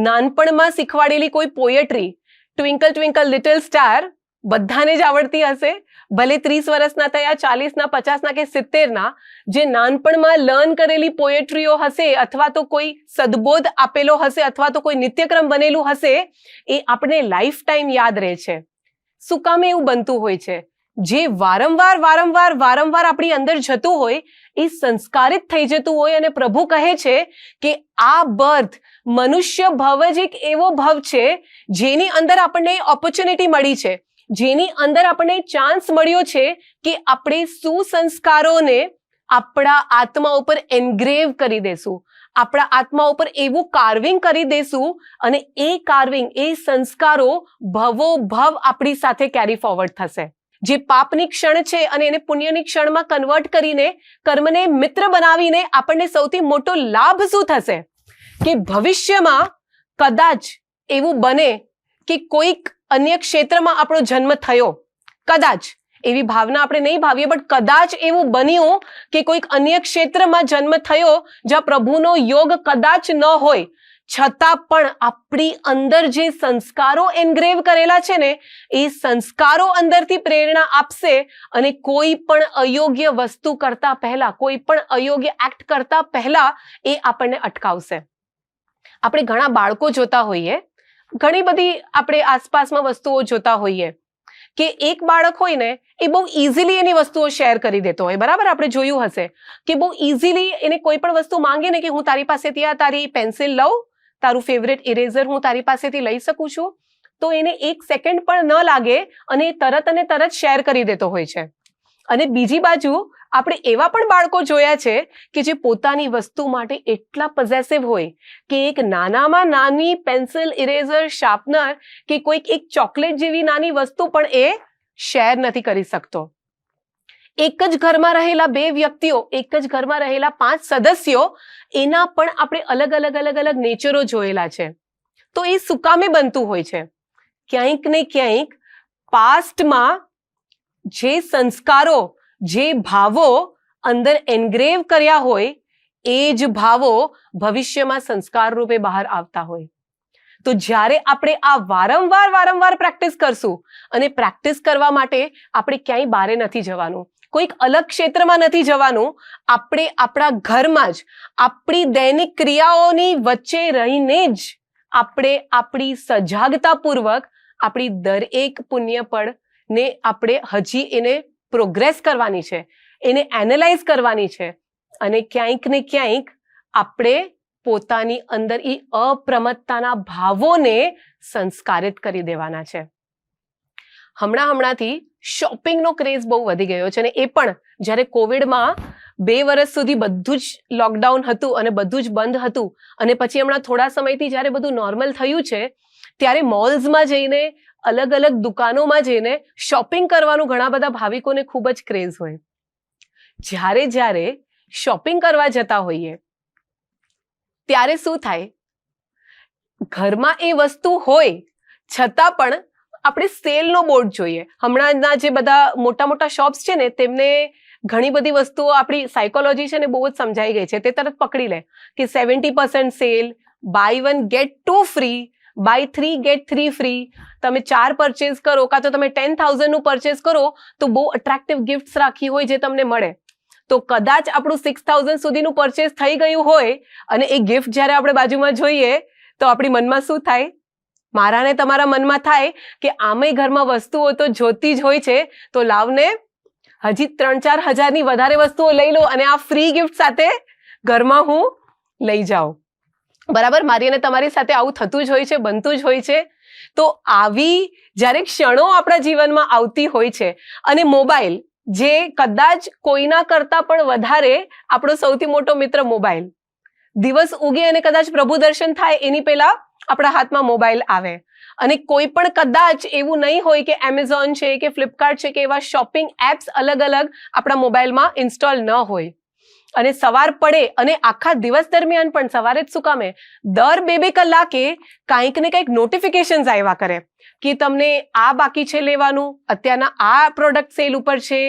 નાનપણમાં શીખવાડેલી કોઈ poetry, twinkle twinkle little star, બધાને જ આવડતી હશે, ભલે 30 વર્ષના થયા, 40ના, 50ના કે 70ના, જે નાનપણમાં લર્ન કરેલી પોએટ્રીઓ હશે, અથવા તો કોઈ સદબોધ આપેલો હશે, અથવા તો કોઈ નિત્યક્રમ બનેલું હશે, એ આપણે લાઈફ ટાઈમ યાદ રહે છે. શું કામ એવું બનતું હોય છે? જે વારંવાર આપણી અંદર જતું હોય, એ સંસ્કારિત થઈ જતું હોય, અને પ્રભુ કહે છે કે આ બર્થ, મનુષ્ય ભવ જ એક એવો ભવ છે જેની અંદર આપણને ઓપોર્ચ્યુનિટી મળી છે, જેની અંદર આપણને ચાન્સ મળ્યો છે કે આપણે સુસંસ્કારોને આપણા આત્મા ઉપર એન્ગ્રેવ કરી દેશું, આપણા આત્મા ઉપર એવું કાર્વિંગ કરી દેશું, અને એ કાર્વિંગ, એ સંસ્કારો ભવોભવ આપણી સાથે કેરી ફોરવર્ડ થશે. જે પાપની ક્ષણ છે અને એને પુણ્યની ક્ષણમાં કન્વર્ટ કરીને, કર્મને મિત્ર બનાવીને આપણને સૌથી મોટો લાભ શું થશે કે ભવિષ્યમાં કદાચ એવું બને કે કોઈક અન્ય ક્ષેત્રમાં આપણો જન્મ થયો, કદાચ, એવી ભાવના આપણે નહીં ભાવીએ, બટ કદાચ એવું બન્યું કે કોઈક અન્ય ક્ષેત્રમાં જન્મ થયો જ્યાં પ્રભુનો યોગ કદાચ ન હોય, છતાં પણ આપણી અંદર જે સંસ્કારો એન્ગ્રેવ કરેલા છે ને, એ સંસ્કારો અંદરથી પ્રેરણા આપશે, અને કોઈ પણ અયોગ્ય વસ્તુ કરતા પહેલા, કોઈ પણ અયોગ્ય એક્ટ કરતા પહેલા એ આપણને અટકાવશે. આપણે ઘણા બાળકો જોતા હોઈએ, ઘણી બધી આપણે આસપાસમાં વસ્તુઓ જોતા હોઈએ કે એક બાળક હોય ને, એ બહુ ઇઝીલી એની વસ્તુઓ શેર કરી દેતો હોય. બરાબર, આપણે જોયું હશે કે બહુ ઇઝીલી એને કોઈ પણ વસ્તુ માંગે ને, કે હું તારી પાસેથી આ તારી પેન્સિલ લઉં, તારું ફેવરેટ ઇરેઝર હું તારી પાસેથી લઈ શકું છું, તો એને 1 સેકન્ડ પણ ન લાગે અને તરત શેર કરી દેતો હોય છે. અને બીજી બાજુ આપણે એવા પણ બાળકો જોયા છે કે જે પોતાની વસ્તુ માટે એટલા પોઝેસિવ હોય કે એક નાનામાં નાની પેન્સિલ, ઇરેઝર, શાર્પનર કે કોઈક એક ચોકલેટ જેવી નાની વસ્તુ પણ એ શેર નથી કરી શકતો. એક જ ઘરમાં રહેલા 2 વ્યક્તિઓ, એક જ ઘરમાં રહેલા 5 સદસ્યો, એના પણ આપણે અલગ અલગ અલગ અલગ નેચરો જોયેલા છે. તો એ શું કામે બનતું હોય છે? ક્યાંક ને ક્યાંક પાસ્ટમાં જે સંસ્કારો, જે ભાવો અંદર એન્ગ્રેવ કર્યા હોય, એ જ ભાવો ભવિષ્યમાં સંસ્કાર રૂપે બહાર આવતા હોય. તો જ્યારે આપણે આ વારંવાર પ્રેક્ટિસ કરશું, અને પ્રેક્ટિસ કરવા માટે આપણે ક્યાંય બારે નથી જવાનું, કોઈક અલગ ક્ષેત્રમાં નથી જવાનું, આપણે આપણા ઘરમાં જ આપણી દૈનિક ક્રિયાઓની વચ્ચે રહીને જ આપણે આપણી સજાગતાપૂર્વક આપણી દરેક પુણ્યપળને આપણે હજી એને પ્રોગ્રેસ કરવાની છે, એને એનાલાઇઝ કરવાની છે, અને ક્યાંક ને ક્યાંક આપણે પોતાની અંદર એ અપ્રમત્તાના ભાવોને સંસ્કારિત કરી દેવાના છે. હમણાંથી શોપિંગનો ક્રેઝ બહુ વધી ગયો છે, અને એ પણ જ્યારે કોવિડમાં 2 વર્ષ સુધી બધું જ લોકડાઉન હતું અને બધું જ બંધ હતું, અને પછી હમણાં થોડા સમયથી જ્યારે બધું નોર્મલ થયું છે, ત્યારે મોલ્સમાં જઈને, અલગ અલગ દુકાનોમાં જઈને શોપિંગ કરવાનું ઘણા બધા ભાવિકોને ખૂબ જ ક્રેઝ હોય. જ્યારે શોપિંગ કરવા જતા હોઈએ ત્યારે શું થાય? ઘરમાં એ વસ્તુ હોય છતાં પણ આપણે સેલનો બોર્ડ જોઈએ. હમણાંના જે બધા મોટા શોપ્સ છે ને, તેમને ઘણી બધી વસ્તુઓ, આપણી સાયકોલોજી છે ને બહુ જ સમજાઈ ગઈ છે. તે તરત પકડી લે કે 70% sale, buy 1 get 2 free, buy 3 get 3 free. તમે 4 પરચેઝ કરો, કાં તો તમે 10,000 નું પરચેઝ કરો તો બહુ અટ્રેક્ટિવ ગિફ્ટ્સ રાખી હોય જે તમને મળે. તો કદાચ આપણું 6,000 સુધીનું પરચેઝ થઈ ગયું હોય, અને એ ગિફ્ટ જ્યારે આપણે બાજુમાં જોઈએ તો આપણી મનમાં શું થાય? મારા ને તમારા મનમાં થાય કે આમે ઘરમાં વસ્તુઓ તો જોતી જ હોય છે, તો લાવને હજી 3-4 હજારની વધારે વસ્તુઓ લઈ લો અને આ ફ્રી ગિફ્ટ સાથે ઘરમાં હું લઈ જાઉં. બરાબર, મારી અને તમારી સાથે આવું થતું જ હોય છે, બનતું જ હોય છે. તો આવી જ્યારે ક્ષણો આપણા જીવનમાં આવતી હોય છે, અને મોબાઈલ, જે કદાચ કોઈના કરતા પણ વધારે આપણો સૌથી મોટો મિત્ર મોબાઈલ, દિવસ ઉગે અને કદાચ પ્રભુ દર્શન થાય એની પહેલા આપણા હાથમાં મોબાઈલ આવે, અને કોઈ પણ કદાચ એવું નહીં હોય કે એમેઝોન છે કે ફ્લિપકાર્ટ છે કે એવા શોપિંગ એપ્સ અલગ અલગ આપણા મોબાઈલમાં ઇન્સ્ટોલ ન હોય. અને સવાર પડે અને આખા દિવસ દરમિયાન પણ સવારે જ શું કામે દર 2-2 કલાકે કંઈક ને કંઈક નોટિફિકેશન્સ આવ્યા કરે કે તમને આ બાકી છે લેવાનું, અત્યારના આ પ્રોડક્ટ સેલ ઉપર છે.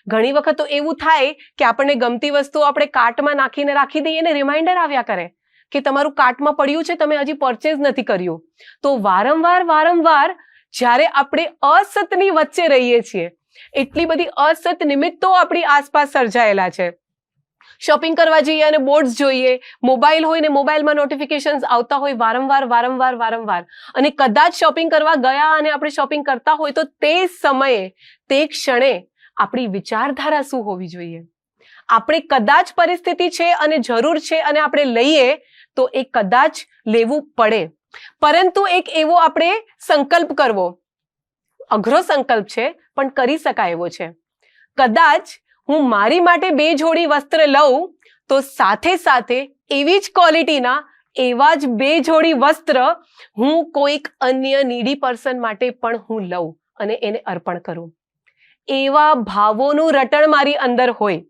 ઘણી વખત તો એવું થાય કે આપણને ગમતી વસ્તુઓ આપણે કાર્ટમાં નાખીને રાખી દઈએ અને રિમાઇન્ડર આવ્યા કરે કે તમારું કાર્ટમાં પડ્યું છે, તમે હજી પરચેઝ નથી કર્યું. તો વારંવાર જ્યારે આપણે અસતની વચ્ચે રહીએ છીએ, એટલી બધી અસત નિમિત્તો આપણી આસપાસ સર્જાયેલા છે. શોપિંગ કરવા જઈએ અને બોર્ડ્સ જોઈએ, મોબાઈલ હોય ને મોબાઈલમાં નોટિફિકેશન્સ આવતા હોય વારંવાર, અને કદાચ શોપિંગ કરવા ગયા અને આપણે શોપિંગ કરતા હોય તો તે સમયે, તે ક્ષણે આપણી વિચારધારા શું હોવી જોઈએ? આપણે કદાચ પરિસ્થિતિ છે અને જરૂર છે અને આપણે લઈએ તો એ કદાચ લેવું પડે, પરંતુ એક એવો આપણે સંકલ્પ કરવો, અઘરો સંકલ્પ છે પણ કરી શકાય એવો છે. કદાચ હું મારી માટે 2 જોડી વસ્ત્ર લઉં તો સાથે એવી જ ક્વોલિટીના એવા જ 2 જોડી વસ્ત્ર હું કોઈક અન્ય નીડી પર્સન માટે પણ હું લઉં અને એને અર્પણ કરું. એવા ભાવોનું રટણ મારી અંદર હોય.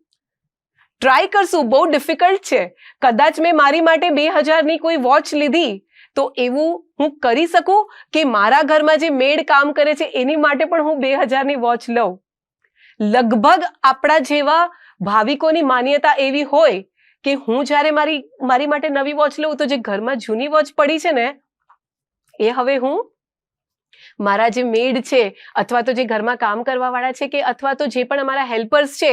ટ્રાય કરશું, બહુ ડિફિકલ્ટ છે. કદાચ મેં મારી માટે 2,000ની કોઈ વોચ લીધી તો એવું હું કરી શકું કે મારા ઘરમાં જે મેડ કામ કરે છે એની માટે પણ હું 2,000ની વોચ લઉં. લગભગ આપણા જેવા ભાવિકોની માન્યતા એવી હોય કે હું જ્યારે મારી માટે નવી વોચ લઉં તો જે ઘરમાં જૂની વોચ પડી છે ને, એ હવે હું મારા જે મેડ છે અથવા તો જે ઘરમાં કામ કરવા વાળા છે કે અથવા તો જે પણ અમારા હેલ્પર્સ છે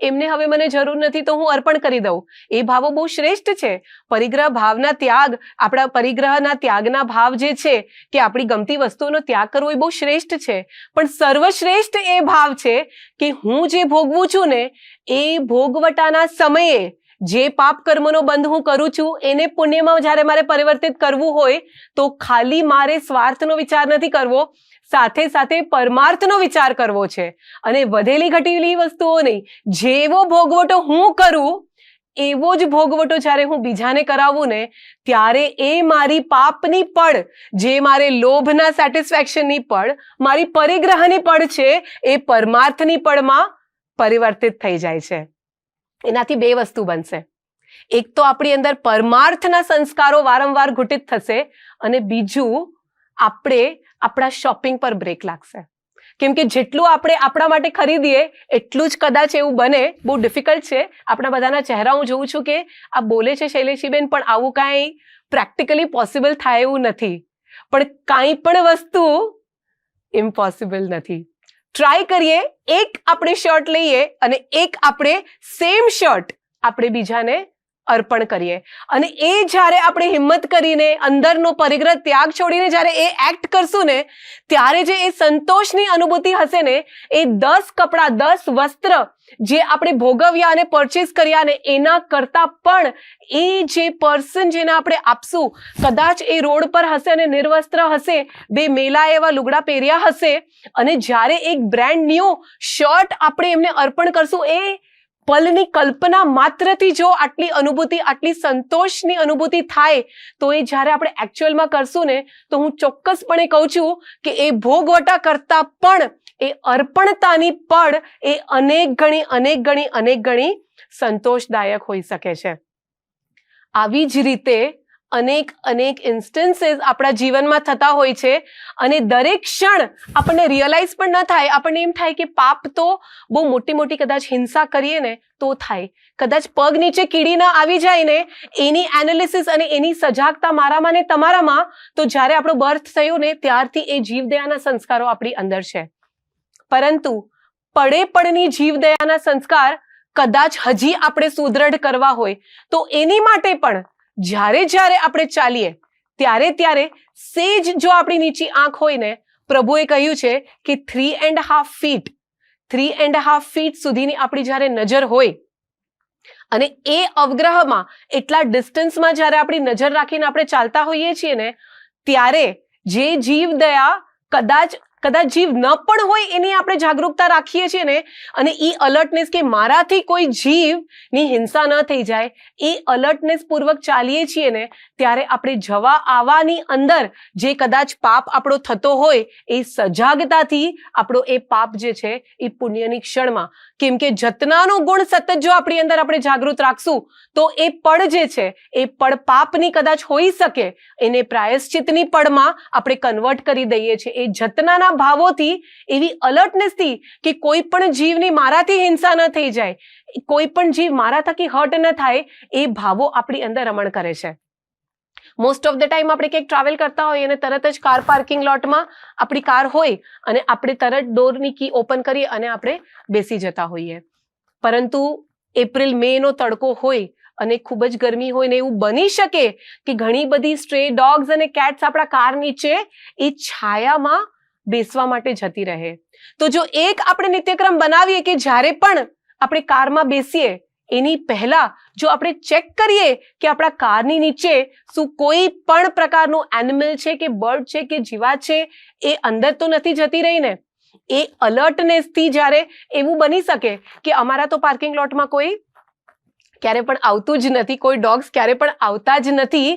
એમને હવે મને જરૂર નથી તો હું અર્પણ કરી દઉં. એ ભાવો બહુ શ્રેષ્ઠ છે. પરિગ્રહ ભાવના ત્યાગ, આપણા પરિગ્રહના ત્યાગના ભાવ જે છે કે આપણી ગમતી વસ્તુઓનો ત્યાગ કરવો એ બહુ શ્રેષ્ઠ છે. પણ સર્વશ્રેષ્ઠ એ ભાવ છે કે હું જે ભોગવું છું ને એ ભોગવટાના સમયે જે પાપ કર્મનો બંધ હું કરું છું એને પુણ્યમાં જ્યારે મારે પરિવર્તિત કરવું હોય તો ખાલી મારે સ્વાર્થનો વિચાર નથી કરવો, સાથે પરમાર્થનો વિચાર કરવો છે. અને વધેલી ઘટેલી વસ્તુઓ નહીં, જેવો ભોગવટો હું કરું એવો જ ભોગવટો જ્યારે હું બીજાને કરાવું ને ત્યારે એ મારી પાપની પડ, જે મારે લોભના સેટિસ્ફેક્શનની પડ, મારી પરિગ્રહની પડ છે, એ પરમાર્થની પડમાં પરિવર્તિત થઈ જાય છે. એનાથી બે વસ્તુ બનશે. એક તો આપણી અંદર પરમાર્થના સંસ્કારો વારંવાર ઘટિત થશે, અને બીજું આપણે આપણા શોપિંગ પર બ્રેક લાગશે. કેમ કે જેટલું આપણે આપણા માટે ખરીદીએ એટલું જ કદાચ એવું બને. બહુ ડિફિકલ્ટ છે. આપણા બધાના ચહેરા હું જોઉં છું કે આ બોલે છે શૈલેષીબેન, પણ આવું કાંઈ પ્રેક્ટિકલી પોસિબલ થાય એવું નથી. પણ કાંઈ પણ વસ્તુ ઇમ્પોસિબલ નથી. ટ્રાય કરીએ, એક આપણે શર્ટ લઈએ અને એક આપણે સેમ શર્ટ આપણે બીજાને અર્પણ કરીએ, અને એ જ્યારે આપણે હિંમત કરીને અંદરનો પરિગ્રહ ત્યાગ છોડીને જ્યારે એ એક્ટ કરશું ને, ત્યારે જે એ સંતોષની અનુભૂતિ હશે ને, એ 10 કપડાં 10 વસ્ત્ર જે આપણે ભોગવ્યા અને પરચેસ કર્યા ને એના કરતા પણ એ જે પર્સન જેને આપણે આપશું, કદાચ એ રોડ પર હશે અને નિર્વસ્ત્ર હશે, બે મેલા એવા લુગડા પહેર્યા હશે, અને જ્યારે એક બ્રાન્ડ ન્યૂ શર્ટ આપણે એમને અર્પણ કરશું, એ પલની કલ્પના માત્રથી જો આટલી અનુભૂતિ, આટલી સંતોષની અનુભૂતિ થાય, તો એ જ્યારે આપણે એકચ્યુઅલમાં કરશું ને, તો હું ચોક્કસપણે કહું છું કે એ ભોગવટા કરતા પણ એ અર્પણતાની પળ એ અનેક ગણી સંતોષદાયક હોઈ શકે છે. આવી જ રીતે અનેક ઇન્સ્ટન્સીસ આપણા જીવનમાં થતા હોય છે, અને દરેક ક્ષણ આપણને રિયલાઇઝ પણ ન થાય. આપણને એમ થાય કે પાપ તો બહુ મોટી કદાચ હિંસા કરીએ ને તો થાય, કદાચ પગ નીચે કીડી ના આવી જાય ને, એની એનાલિસિસ અને એની સજાગતા મારામાં ને તમારામાં, તો જ્યારે આપણો બર્થ થયું ને ત્યારથી એ જીવદયાના સંસ્કારો આપણી અંદર છે. પરંતુ પડની જીવદયાના સંસ્કાર કદાચ હજી આપણે સુદૃઢ કરવા હોય, તો એની માટે પણ જ્યારે આપણે ચાલીએ ત્યારે સેજ જો આપણી નીચી આંખ હોય ને, પ્રભુએ કહ્યું છે કે 3.5 ફીટ સુધીની આપણી જ્યારે નજર હોય, અને એ અવગ્રહમાં એટલા ડિસ્ટન્સમાં જ્યારે આપણી નજર રાખીને આપણે ચાલતા હોઈએ છીએ ને, ત્યારે જે જીવદયા કદાચ જીવ ન પણ હોય એની આપણે જાગૃતતા રાખીએ છીએ ને, અને એ અલર્ટનેસ કે મારાથી કોઈ જીવની હિંસા ન થઈ જાય, એ અલર્ટનેસ પૂર્વક ચાલીએ છીએ ને, ત્યારે આપણે જવા આવવાની અંદર જે કદાચ પાપ આપણો થતો હોય, એ સજાગતાથી આપણો એ પાપ જે છે એ પુણ્યની ક્ષણમાં, કેમ કે જતનાનો ગુણ સતત જો આપણી અંદર આપણે જાગૃત રાખશું, તો એ પળ જે છે એ પળ પાપની કદાચ હોઈ શકે, એને પ્રાયશ્ચિતની પળમાં આપણે કન્વર્ટ કરી દઈએ છીએ. એ જતનાના ભાવોથી, એવી અલર્ટનેસથી કે કોઈ પણ જીવની મારાથી હિંસા ન થઈ જાય, કોઈ પણ જીવ મારા થકી હર્ટ ન થાય, એ ભાવો આપણી અંદર રમણ કરે છે. મોસ્ટ ઓફ ધ ટાઈમ આપણે ક્યાંક ટ્રાવેલ કરતા હોઈએ અને તરત જ કાર પાર્કિંગ લોટમાં આપણી કાર હોય અને આપણે તરત ડોરની કી ઓપન કરીએ અને આપણે બેસી જતા હોઈએ. પરંતુ એપ્રિલ મે નો તડકો હોય અને ખૂબ જ ગરમી હોય ને, એવું બની શકે કે ઘણી બધી સ્ટ્રે ડોગ્સ અને કેટ્સ આપણા કાર નીચે એ છાયામાં બેસવા માટે જતી રહે. તો જો એક આપણે નિત્યક્રમ બનાવીએ કે જ્યારે પણ આપણે કારમાં બેસીએ એની પહેલા જો આપણે ચેક કરીએ કે આપણા કારની નીચે શું કોઈ પણ પ્રકારનું એનિમલ છે કે બર્ડ છે કે જીવાત છે એ અંદર તો નથી જતી રહી ને. એ અલર્ટનેસથી જ્યારે એવું બની શકે કે અમારા તો પાર્કિંગ લોટમાં કોઈ ક્યારે પણ આવતું જ નથી, કોઈ ડોગ્સ ક્યારે પણ આવતા જ નથી,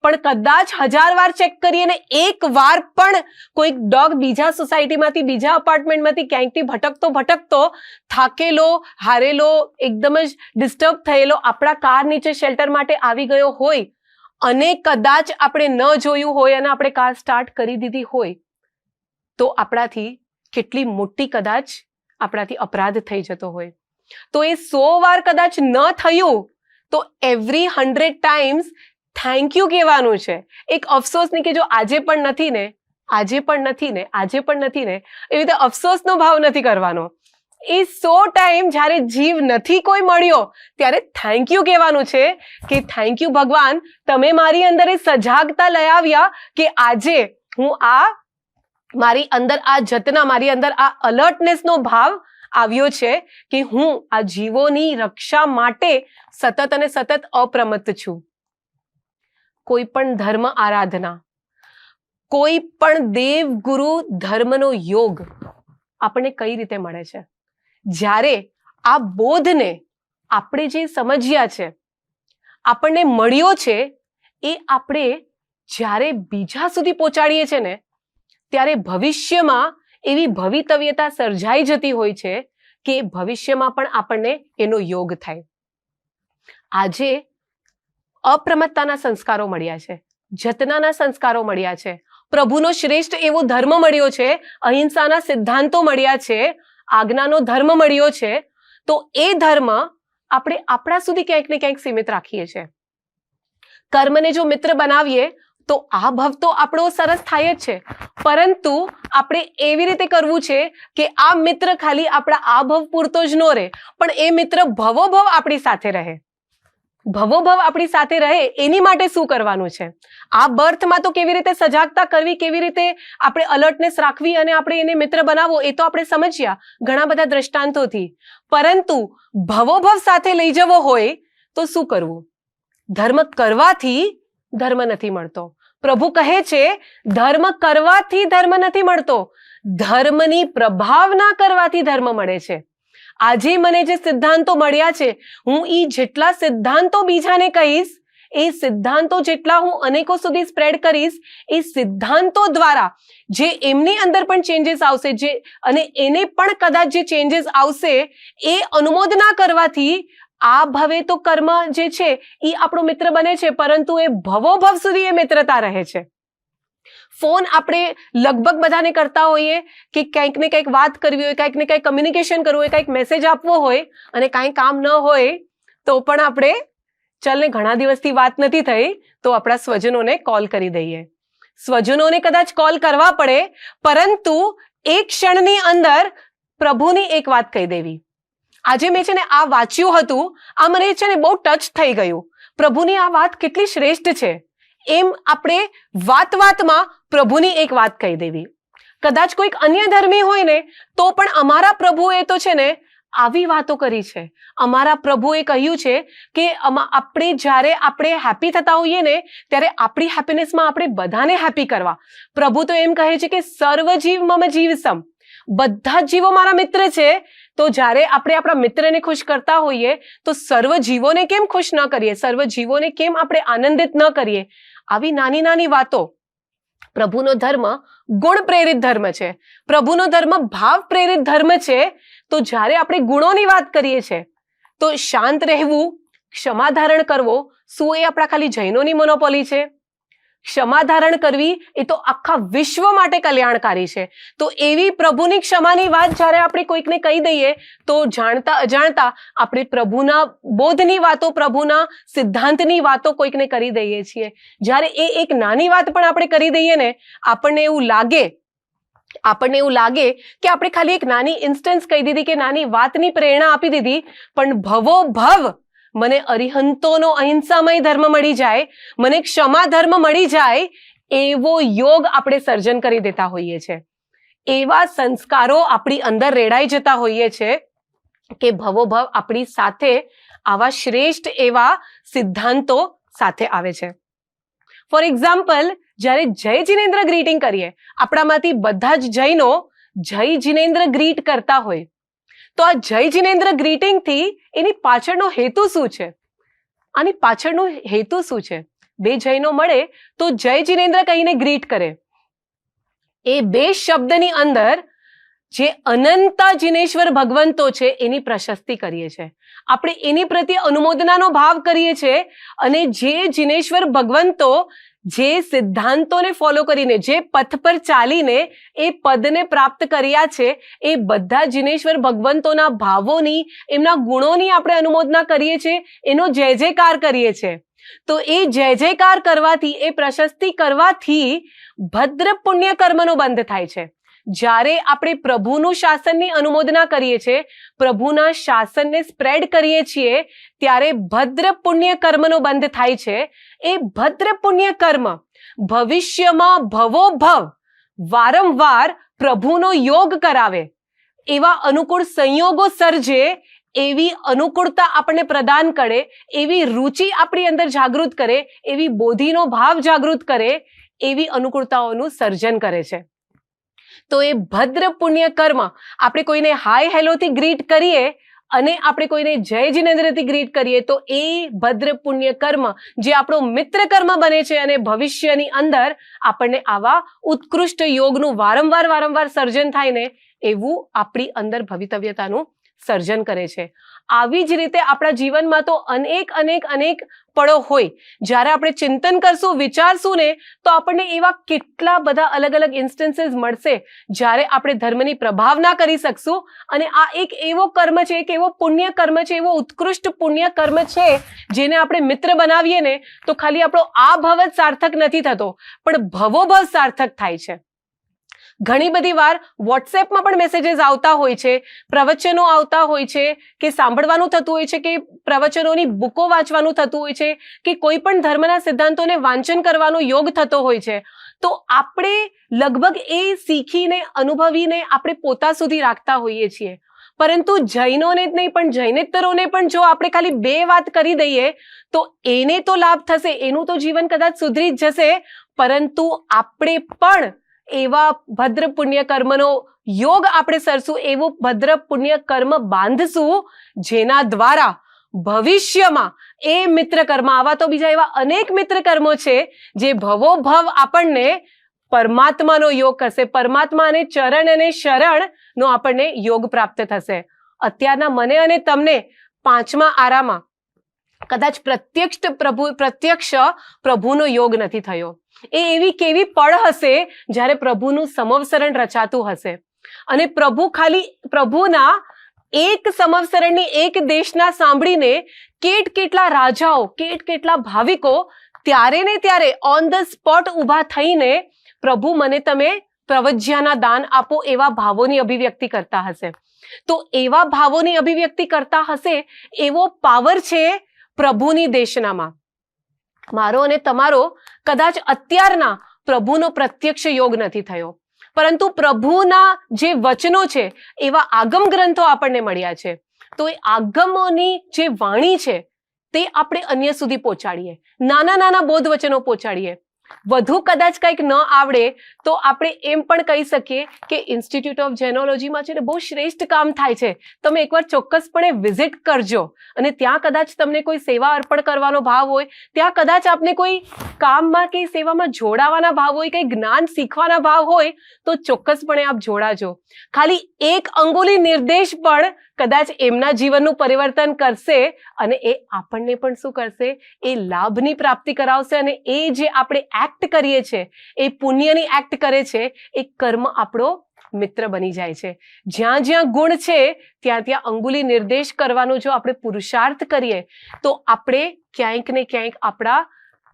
પણ કદાચ 1000 વાર ચેક કરીએ ને એક વાર પણ કોઈ ડોગ બીજા સોસાયટીમાંથી, બીજા અપાર્ટમેન્ટમાંથી ક્યાંકથી ભટકતો થાકેલો, હારેલો, એકદમ જ ડિસ્ટર્બ થયેલો આપણા કાર નીચે શેલ્ટર માટે આવી ગયો હોય, અને કદાચ આપણે ન જોયું હોય અને આપણે કાર સ્ટાર્ટ કરી દીધી હોય, તો આપણાથી કેટલી મોટી કદાચ આપણાથી અપરાધ થઈ જતો હોય. તો એ 100 વાર કદાચ ન થયું તો એવરી 100 ટાઈમ્સ થેન્ક યુ કહેવાનું છે. એક અફસોસ નહીં કે જો આજે પણ નથી ને, એવી રીતે અફસોસનો ભાવ નથી કરવાનો. એ 100 ટાઈમ જ્યારે જીવ નથી કોઈ મળ્યો ત્યારે થેન્ક યુ કહેવાનું છે કે થેન્ક યુ ભગવાન, તમે મારી અંદર એ સજાગતા લઈ આવ્યા કે આજે હું મારી અંદર આ જતના, મારી અંદર આ અલર્ટનેસનો ભાવ આવ્યો છે કે હું આ જીવોની રક્ષા માટે સતત અને સતત અપ્રમત્ત છું. કોઈ પણ ધર્મ આરાધના, કોઈ પણ દેવ ગુરુ ધર્મનો યોગ આપણને કઈ રીતે મળે છે? જ્યારે આ બોધને આપણે જે સમજ્યા છે, આપણને મળ્યો છે, એ આપણે જ્યારે બીજા સુધી પહોંચાડીએ છીએ ને, ત્યારે ભવિષ્યમાં એવી ભવિતવ્યતા સર્જાઈ જતી હોય છે કે ભવિષ્યમાં પણ આપણને એનો યોગ થાય. આજે અપ્રમત્તાના સંસ્કારો મળ્યા છે, જતનાના સંસ્કારો મળ્યા છે, પ્રભુનો શ્રેષ્ઠ એવો ધર્મ મળ્યો છે, અહિંસાના સિદ્ધાંતો મળ્યા છે, આજ્ઞાનો ધર્મ મળ્યો છે. તો એ ધર્મ આપણે આપણા સુધી ક્યાંક ને ક્યાંક સીમિત રાખીએ છીએ. કર્મને જો મિત્ર બનાવીએ તો આ ભવ તો આપણો સરસ થાય જ છે, પરંતુ આપણે એવી રીતે કરવું છે કે આ મિત્ર ખાલી આપણા આ ભવ પૂરતો જ ન રહે, પણ એ મિત્ર ભવો ભવ આપણી સાથે રહે. ભવો ભવ આપણી સાથે રહે એની માટે શું કરવાનું છે? આ બર્થમાં તો કેવી રીતે સજાગતા કરવી, કેવી રીતે આપણે અલર્ટનેસ રાખવી અને આપણે એને મિત્ર બનાવવો એ તો આપણે સમજ્યા ઘણા બધા દ્રષ્ટાંતોથી. પરંતુ ભવો ભવ સાથે લઈ જવો હોય તો શું કરવું? ધર્મ કરવાથી ધર્મ નથી મળતો. પ્રભુ કહે છે ધર્મ કરવાથી ધર્મ નથી મળતો, ધર્મની પ્રભાવના કરવાથી ધર્મ મળે છે. આજે મને જે સિદ્ધાંતો મળ્યા છે, હું એ જેટલા સિદ્ધાંતો બીજાને કહીશ, એ સિદ્ધાંતો જેટલા હું અનેકો સુધી સ્પ્રેડ કરીશ, એ સિદ્ધાંતો દ્વારા જે એમની અંદર પણ ચેન્જીસ આવશે, જે અને એને પણ કદાચ જે ચેન્જીસ આવશે એ અનુમોદના કરવાથી આ ભવે તો કર્મ જે છે એ આપણો મિત્ર બને છે, પરંતુ એ ભવો ભવ સુધી એ મિત્રતા રહે છે. ફોન આપણે લગભગ બધાને કરતા હોઈએ કે કંઈક ને કંઈક વાત કરવી હોય, કંઈક ને કંઈક કમ્યુનિકેશન કરવું હોય, કંઈક મેસેજ આપવો હોય અને કાંઈ કામ ન હોય તો પણ આપણે ચાલને ઘણા દિવસથી વાત નથી થઈ તો આપણા સ્વજનોને કોલ કરી દઈએ. સ્વજનોને કદાચ કોલ કરવા પડે, પરંતુ એક ક્ષણની અંદર પ્રભુની એક વાત કહી દેવી. આજે મેં છે ને આ વાંચ્યું હતું, આ મને છે ને બહુ ટચ થઈ ગયું. પ્રભુની આ વાત કેટલી શ્રેષ્ઠ છે એમ આપણે વાતમાં પ્રભુની એક વાત કહી દેવી. કદાચ કોઈક અન્ય ધર્મી હોય ને તો પણ અમારા પ્રભુએ તો છે ને આવી વાતો કરી છે. અમારા પ્રભુએ કહ્યું છે કે આપણે જ્યારે આપણે હેપી થતા હોઈએ ને ત્યારે આપણી હેપીનેસમાં આપણે બધાને હેપી કરવા. પ્રભુ તો એમ કહે છે કે સર્વજીવ મમ જીવસમ, બધા જ જીવો મારા મિત્ર છે. તો જ્યારે આપણે આપણા મિત્રને ખુશ કરતા હોઈએ તો સર્વ જીવોને કેમ ખુશ ન કરીએ, સર્વ જીવોને કેમ આપણે આનંદિત ન કરીએ? આવી નાની નાની વાતો. પ્રભુનો ધર્મ ગુણ પ્રેરિત ધર્મ છે, પ્રભુનો ધર્મ ભાવ પ્રેરિત ધર્મ છે. તો જ્યારે આપણે ગુણોની વાત કરીએ છીએ તો શાંત રહેવું, ક્ષમા ધારણ કરવો, શું એ આપણા ખાલી જૈનોની મોનોપોલી છે? ક્ષમા ધારણ કરવી એ તો આખા વિશ્વ માટે કલ્યાણકારી છે. તો એવી પ્રભુની ક્ષમાની વાત જ્યારે આપણે કોઈકને કહી દઈએ તો જાણતા અજાણતા આપણે પ્રભુના બોધની વાતો, પ્રભુના સિદ્ધાંતની વાતો કોઈકને કરી દઈએ છીએ. જ્યારે એ એક નાની વાત પણ આપણે કરી દઈએ ને, આપણને એવું લાગે કે આપણે ખાલી એક નાની ઇન્સ્ટન્સ કહી દીધી કે નાની વાતની પ્રેરણા આપી દીધી, પણ ભવો ભવ મને અરિહંતોનો અહિંસામય ધર્મ મળી જાય, મને ક્ષમા ધર્મ મળી જાય, એવો યોગ આપણે સર્જન કરી દેતા હોઈએ છે. એવા સંસ્કારો આપણી અંદર રેડાઈ જતા હોઈએ છે કે ભવો ભવ આપણી સાથે આવા શ્રેષ્ઠ એવા સિદ્ધાંતો સાથે આવે છે. ફોર એક્ઝામ્પલ, જ્યારે જય જિનેન્દ્ર ગ્રીટિંગ કરીએ, આપણામાંથી બધા જ જૈનો જય જિનેન્દ્ર ગ્રીટ કરતા હોય, તો આ જય જિનેન્દ્ર ગ્રીટિંગ થી એની પાછળનો હેતુ શું છે? આની પાછળનો હેતુ શું છે? બે જૈનો મળે તો જય જિનેન્દ્ર કહીને ગ્રીટ કરે. એ બે શબ્દની અંદર જે અનંતા જિનેશ્વર ભગવંતો છે એની પ્રશસ્તિ કરીએ છીએ, આપણે એની પ્રત્યે અનુમોદનાનો ભાવ કરીએ છીએ. અને જે જિનેશ્વર ભગવંતો જે સિદ્ધાંતોને ફોલો કરીને, જે પથ પર ચાલીને એ પદને પ્રાપ્ત કર્યા છે, એ બધા જિનેશ્વર ભગવંતોના ભાવોની, એમના ગુણોની આપણે અનુમોદના કરીએ છીએ, એનો જય જયકાર કરીએ છીએ. તો એ જય જયકાર કરવાથી, એ પ્રશસ્તિ કરવાથી ભદ્ર પુણ્ય કર્મનો બંધ થાય છે. જ્યારે આપણે પ્રભુનું શાસનની અનુમોદના કરીએ છીએ, પ્રભુના શાસનને સ્પ્રેડ કરીએ છીએ, ત્યારે ભદ્ર પુણ્ય કર્મનો બંધ થાય છે. એ ભદ્ર પુણ્ય કર્મ ભવિષ્યમાં ભવો ભવ વારંવાર પ્રભુનો યોગ કરાવે, એવા અનુકૂળ સંયોગો સર્જે, એવી અનુકૂળતા આપણને પ્રદાન કરે, એવી રુચિ આપણી અંદર જાગૃત કરે, એવી બોધિનો ભાવ જાગૃત કરે, એવી અનુકૂળતાઓનું સર્જન કરે છે. તો એ ભદ્ર પુણ્ય કર્મ, આપણે કોઈને હાય હેલોથી ગ્રીટ કરીએ અને આપણે કોઈને જય જિનેન્દ્રથી ગ્રીટ કરીએ તો એ ભદ્ર પુણ્ય કર્મ જે આપણો મિત્ર કર્મ બને છે અને ભવિષ્યની અંદર આપણને આવા ઉત્કૃષ્ટ યોગનું વારંવાર સર્જન થાય ને, એવું આપણી અંદર ભવિતવ્યતાનું સર્જન કરે છે. આવી જ રીતે આપણા જીવનમાં તો અનેક અનેક અનેક પળો હોય, જ્યારે આપણે ચિંતન કરશું, વિચારશું ને, તો આપણને એવા કેટલા બધા અલગ અલગ ઇન્સ્ટન્સીસ મળશે જ્યારે આપણે ધર્મની પ્રભાવના કરી શકશું. અને આ એક એવો કર્મ છે, એક એવો પુણ્ય કર્મ છે, એવો ઉત્કૃષ્ટ પુણ્ય કર્મ છે જેને આપણે મિત્ર બનાવીએ ને તો ખાલી આપણો આ ભવ જ સાર્થક નથી થતો, પણ ભવોભવ સાર્થક થાય છે. ઘણી બધી વાર વોટ્સએપમાં પણ મેસેજીસ આવતા હોય છે, પ્રવચનો આવતા હોય છે, કે સાંભળવાનું થતું હોય છે, કે પ્રવચનોની બુકો વાંચવાનું થતું હોય છે, કે કોઈ પણ ધર્મના સિદ્ધાંતોને વાંચન કરવાનો યોગ થતો હોય છે. તો આપણે લગભગ એ શીખીને, અનુભવીને આપણે પોતા સુધી રાખતા હોઈએ છીએ. પરંતુ જૈનોને જ નહીં, પણ જૈનેતરોને પણ જો આપણે ખાલી 2 વાત કરી દઈએ તો એને તો લાભ થશે, એનું તો જીવન કદાચ સુધરી જ જશે, પરંતુ આપણે પણ એવા ભદ્ર પુણ્ય કર્મનો યોગ આપણે સરશું, એવું ભદ્ર પુણ્ય કર્મ બાંધશું જેના દ્વારા ભવિષ્યમાં એ મિત્ર કર્મ, આવા તો બીજા એવા અનેક મિત્ર કર્મો છે જે ભવોભવ આપણને પરમાત્માનો યોગ કરશે, પરમાત્મા અને ચરણ અને શરણનો આપણને યોગ પ્રાપ્ત થશે. અત્યારના મને અને તમને 5મા આરામાં કદાચ પ્રત્યક્ષ પ્રભુનો યોગ નથી થયો. એ એવી કેવી પળ હશે જ્યારે પ્રભુનું સમવસરણ રચાતું હશે, અને પ્રભુ ખાલી પ્રભુના એક સમવસરણની, એક દેશના સાંભળીને કેટલા રાજાઓ, કેટલા ભાવિકો ત્યારે ને ત્યારે ઓન ધ સ્પોટ ઊભા થઈને પ્રભુ મને તમે પ્રવજ્યાના દાન આપો એવા ભાવોની અભિવ્યક્તિ કરતા હશે. તો એવા ભાવોની અભિવ્યક્તિ કરતા હશે એવો પાવર છે પ્રભુની દેશનામાં. મારો અને તમારો કદાચ અત્યારના પ્રભુનો પ્રત્યક્ષ યોગ નથી થયો, પરંતુ પ્રભુના જે વચનો છે એવા આગમ ગ્રંથો આપણને મળ્યા છે. તો એ આગમોની જે વાણી છે તે આપણે અન્ય સુધી પહોંચાડીએ, નાના નાના બોધ વચનો પહોંચાડીએ. વધુ કદાચ કંઈક ન આવડે તો આપણે એમ પણ કહી શકીએ કે ઇન્સ્ટિટ્યૂટ ઓફ જેનોલોજીમાં છે ને બહુ શ્રેષ્ઠ કામ થાય છે, તમે એકવાર ચોક્કસપણે વિઝિટ કરજો. અને ત્યાં કદાચ તમને કોઈ સેવા અર્પણ કરવાનો ભાવ હોય, ત્યાં કદાચ આપને કોઈ કામમાં કે સેવામાં જોડાવાના ભાવ હોય, કંઈ જ્ઞાન શીખવાના ભાવ હોય, તો ચોક્કસપણે આપ જોડાજો. ખાલી એક અંગુલી નિર્દેશ પણ કદાચ એમના જીવનનું પરિવર્તન કરશે, અને એ આપણને પણ શું કરશે, એ લાભની પ્રાપ્તિ કરાવશે. અને એ જે આપણે એક્ટ કરીએ છીએ, એ પુણ્યની એક્ટ કરે છે, એ કર્મ આપણો મિત્ર બની જાય છે. જ્યાં જ્યાં ગુણ છે ત્યાં ત્યાં અંગુલી નિર્દેશ કરવાનો જો આપણે પુરુષાર્થ કરીએ તો આપણે ક્યાંક ને ક્યાંક આપણા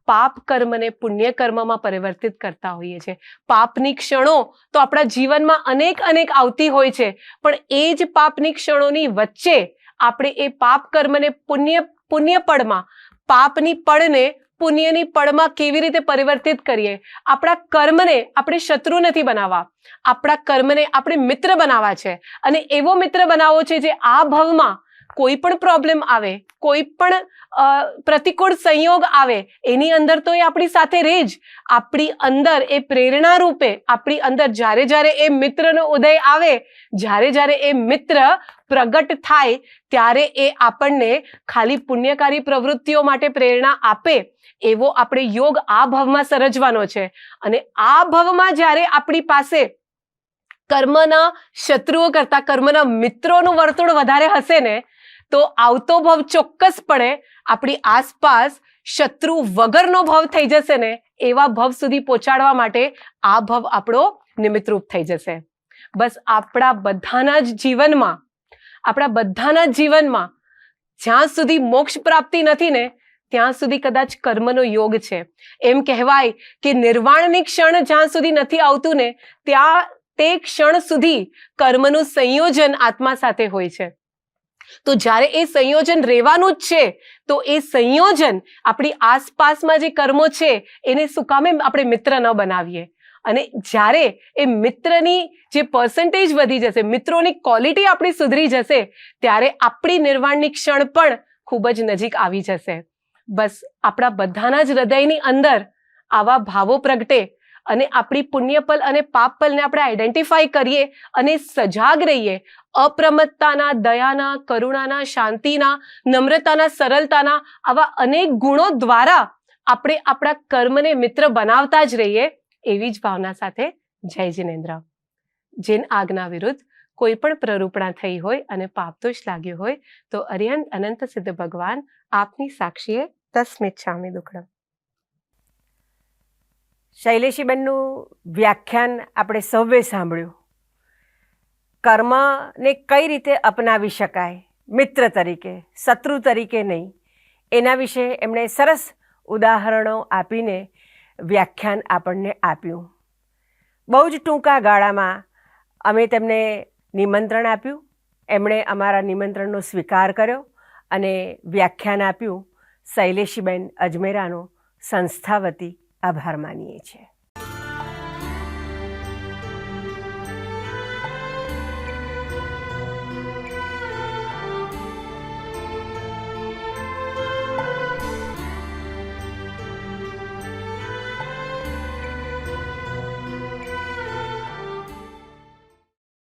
પાપ કર્મને પુણ્ય કર્મમાં પરિવર્તિત કરતા હોઈએ છીએ. પાપની ક્ષણો તો આપણા જીવનમાં અનેક આવતી હોય છે, પણ એ જ પાપની ક્ષણોની વચ્ચે આપણે એ પાપ કર્મને પુણ્ય પળમાં, પાપની પળને પુણ્યની પળમાં કેવી રીતે પરિવર્તિત કરીએ. આપણા કર્મને આપણે શત્રુ નથી બનાવવા, આપણા કર્મને આપણે મિત્ર બનાવવા છે. અને એવો મિત્ર બનાવવો છે જે આ ભવમાં કોઈ પણ પ્રોબ્લેમ આવે, કોઈ પણ પ્રતિકૂળ સંયોગ આવે, એની અંદર તો એ આપણી સાથે રહે જ. આપણી અંદર એ પ્રેરણા રૂપે, આપણી અંદર જ્યારે જ્યારે એ મિત્રનો ઉદય આવે, જ્યારે જ્યારે એ મિત્ર પ્રગટ થાય, ત્યારે એ આપણને ખાલી પુણ્યકારી પ્રવૃત્તિઓ માટે પ્રેરણા આપે એવો આપણે યોગ આ ભવમાં સર્જવાનો છે. અને આ ભવમાં જ્યારે આપણી પાસે કર્મના શત્રુઓ કરતા કર્મના મિત્રોનું વર્તુળ વધારે હશે ને, તો આવતો ભવ ચોક્કસપણે આપણી આસપાસ શત્રુ વગરનો ભવ થઈ જશે ને, એવા ભવ સુધી પહોંચાડવા માટે આ ભવ આપણો નિમિત્તરૂપ થઈ જશે. બસ આપણા બધાના જ જીવનમાં જ્યાં સુધી મોક્ષ પ્રાપ્તિ નથી ને, ત્યાં સુધી કદાચ કર્મનો યોગ છે. એમ કહેવાય કે નિર્વાણની ક્ષણ જ્યાં સુધી નથી આવતું ને, ત્યાં તે ક્ષણ સુધી કર્મનું સંયોજન આત્મા સાથે હોય છે. તો જ્યારે એ સંયોજન રહેવાનું જ છે, તો એ સંયોજન આપણી આસપાસમાં જે કર્મો છે એને શું કામે આપણે મિત્ર ન બનાવીએ. અને જ્યારે એ મિત્રની જે પર્સન્ટેજ વધી જશે, મિત્રોની ક્વોલિટી આપણી સુધરી જશે, ત્યારે આપણી નિર્વાણની ક્ષણ પણ ખૂબ જ નજીક આવી જશે. બસ આપણા બધાના જ હૃદયની અંદર આવા ભાવો પ્રગટે, અને આપણી પુણ્યપલ અને પાપપલને આપણે આઈડેન્ટિફાઈ કરીએ અને સજાગ રહીએ. અપ્રમત્તાના, દયાના, કરુણાના, શાંતિના, નમ્રતાના, સરળતાના આવા અનેક ગુણો દ્વારા આપણે આપણા કર્મને મિત્ર બનાવતા જ રહીએ, એવી જ ભાવના સાથે જય જિનેન્દ્ર. જીન આજ્ઞા વિરુદ્ધ કોઈ પણ પ્રરૂપણા થઈ હોય અને પાપદોષ લાગ્યો હોય તો અર્યંત અનંત સિદ્ધ ભગવાન આપની સાક્ષીએ તસ્મિચ્છામિ દુક્કડમ. શૈલેષીબેનનું વ્યાખ્યાન આપણે સૌએ સાંભળ્યું. કર્મને કઈ રીતે અપનાવી શકાય, મિત્ર તરીકે, શત્રુ તરીકે નહીં, એના વિશે એમણે સરસ ઉદાહરણો આપીને વ્યાખ્યાન આપણને આપ્યું. બહુ જ ટૂંકા ગાળામાં અમે તેમને નિમંત્રણ આપ્યું, એમણે અમારા નિમંત્રણનો સ્વીકાર કર્યો અને વ્યાખ્યાન આપ્યું. શૈલેષીબેન અજમેરાનો સંસ્થા વતી આભાર માનીએ છીએ.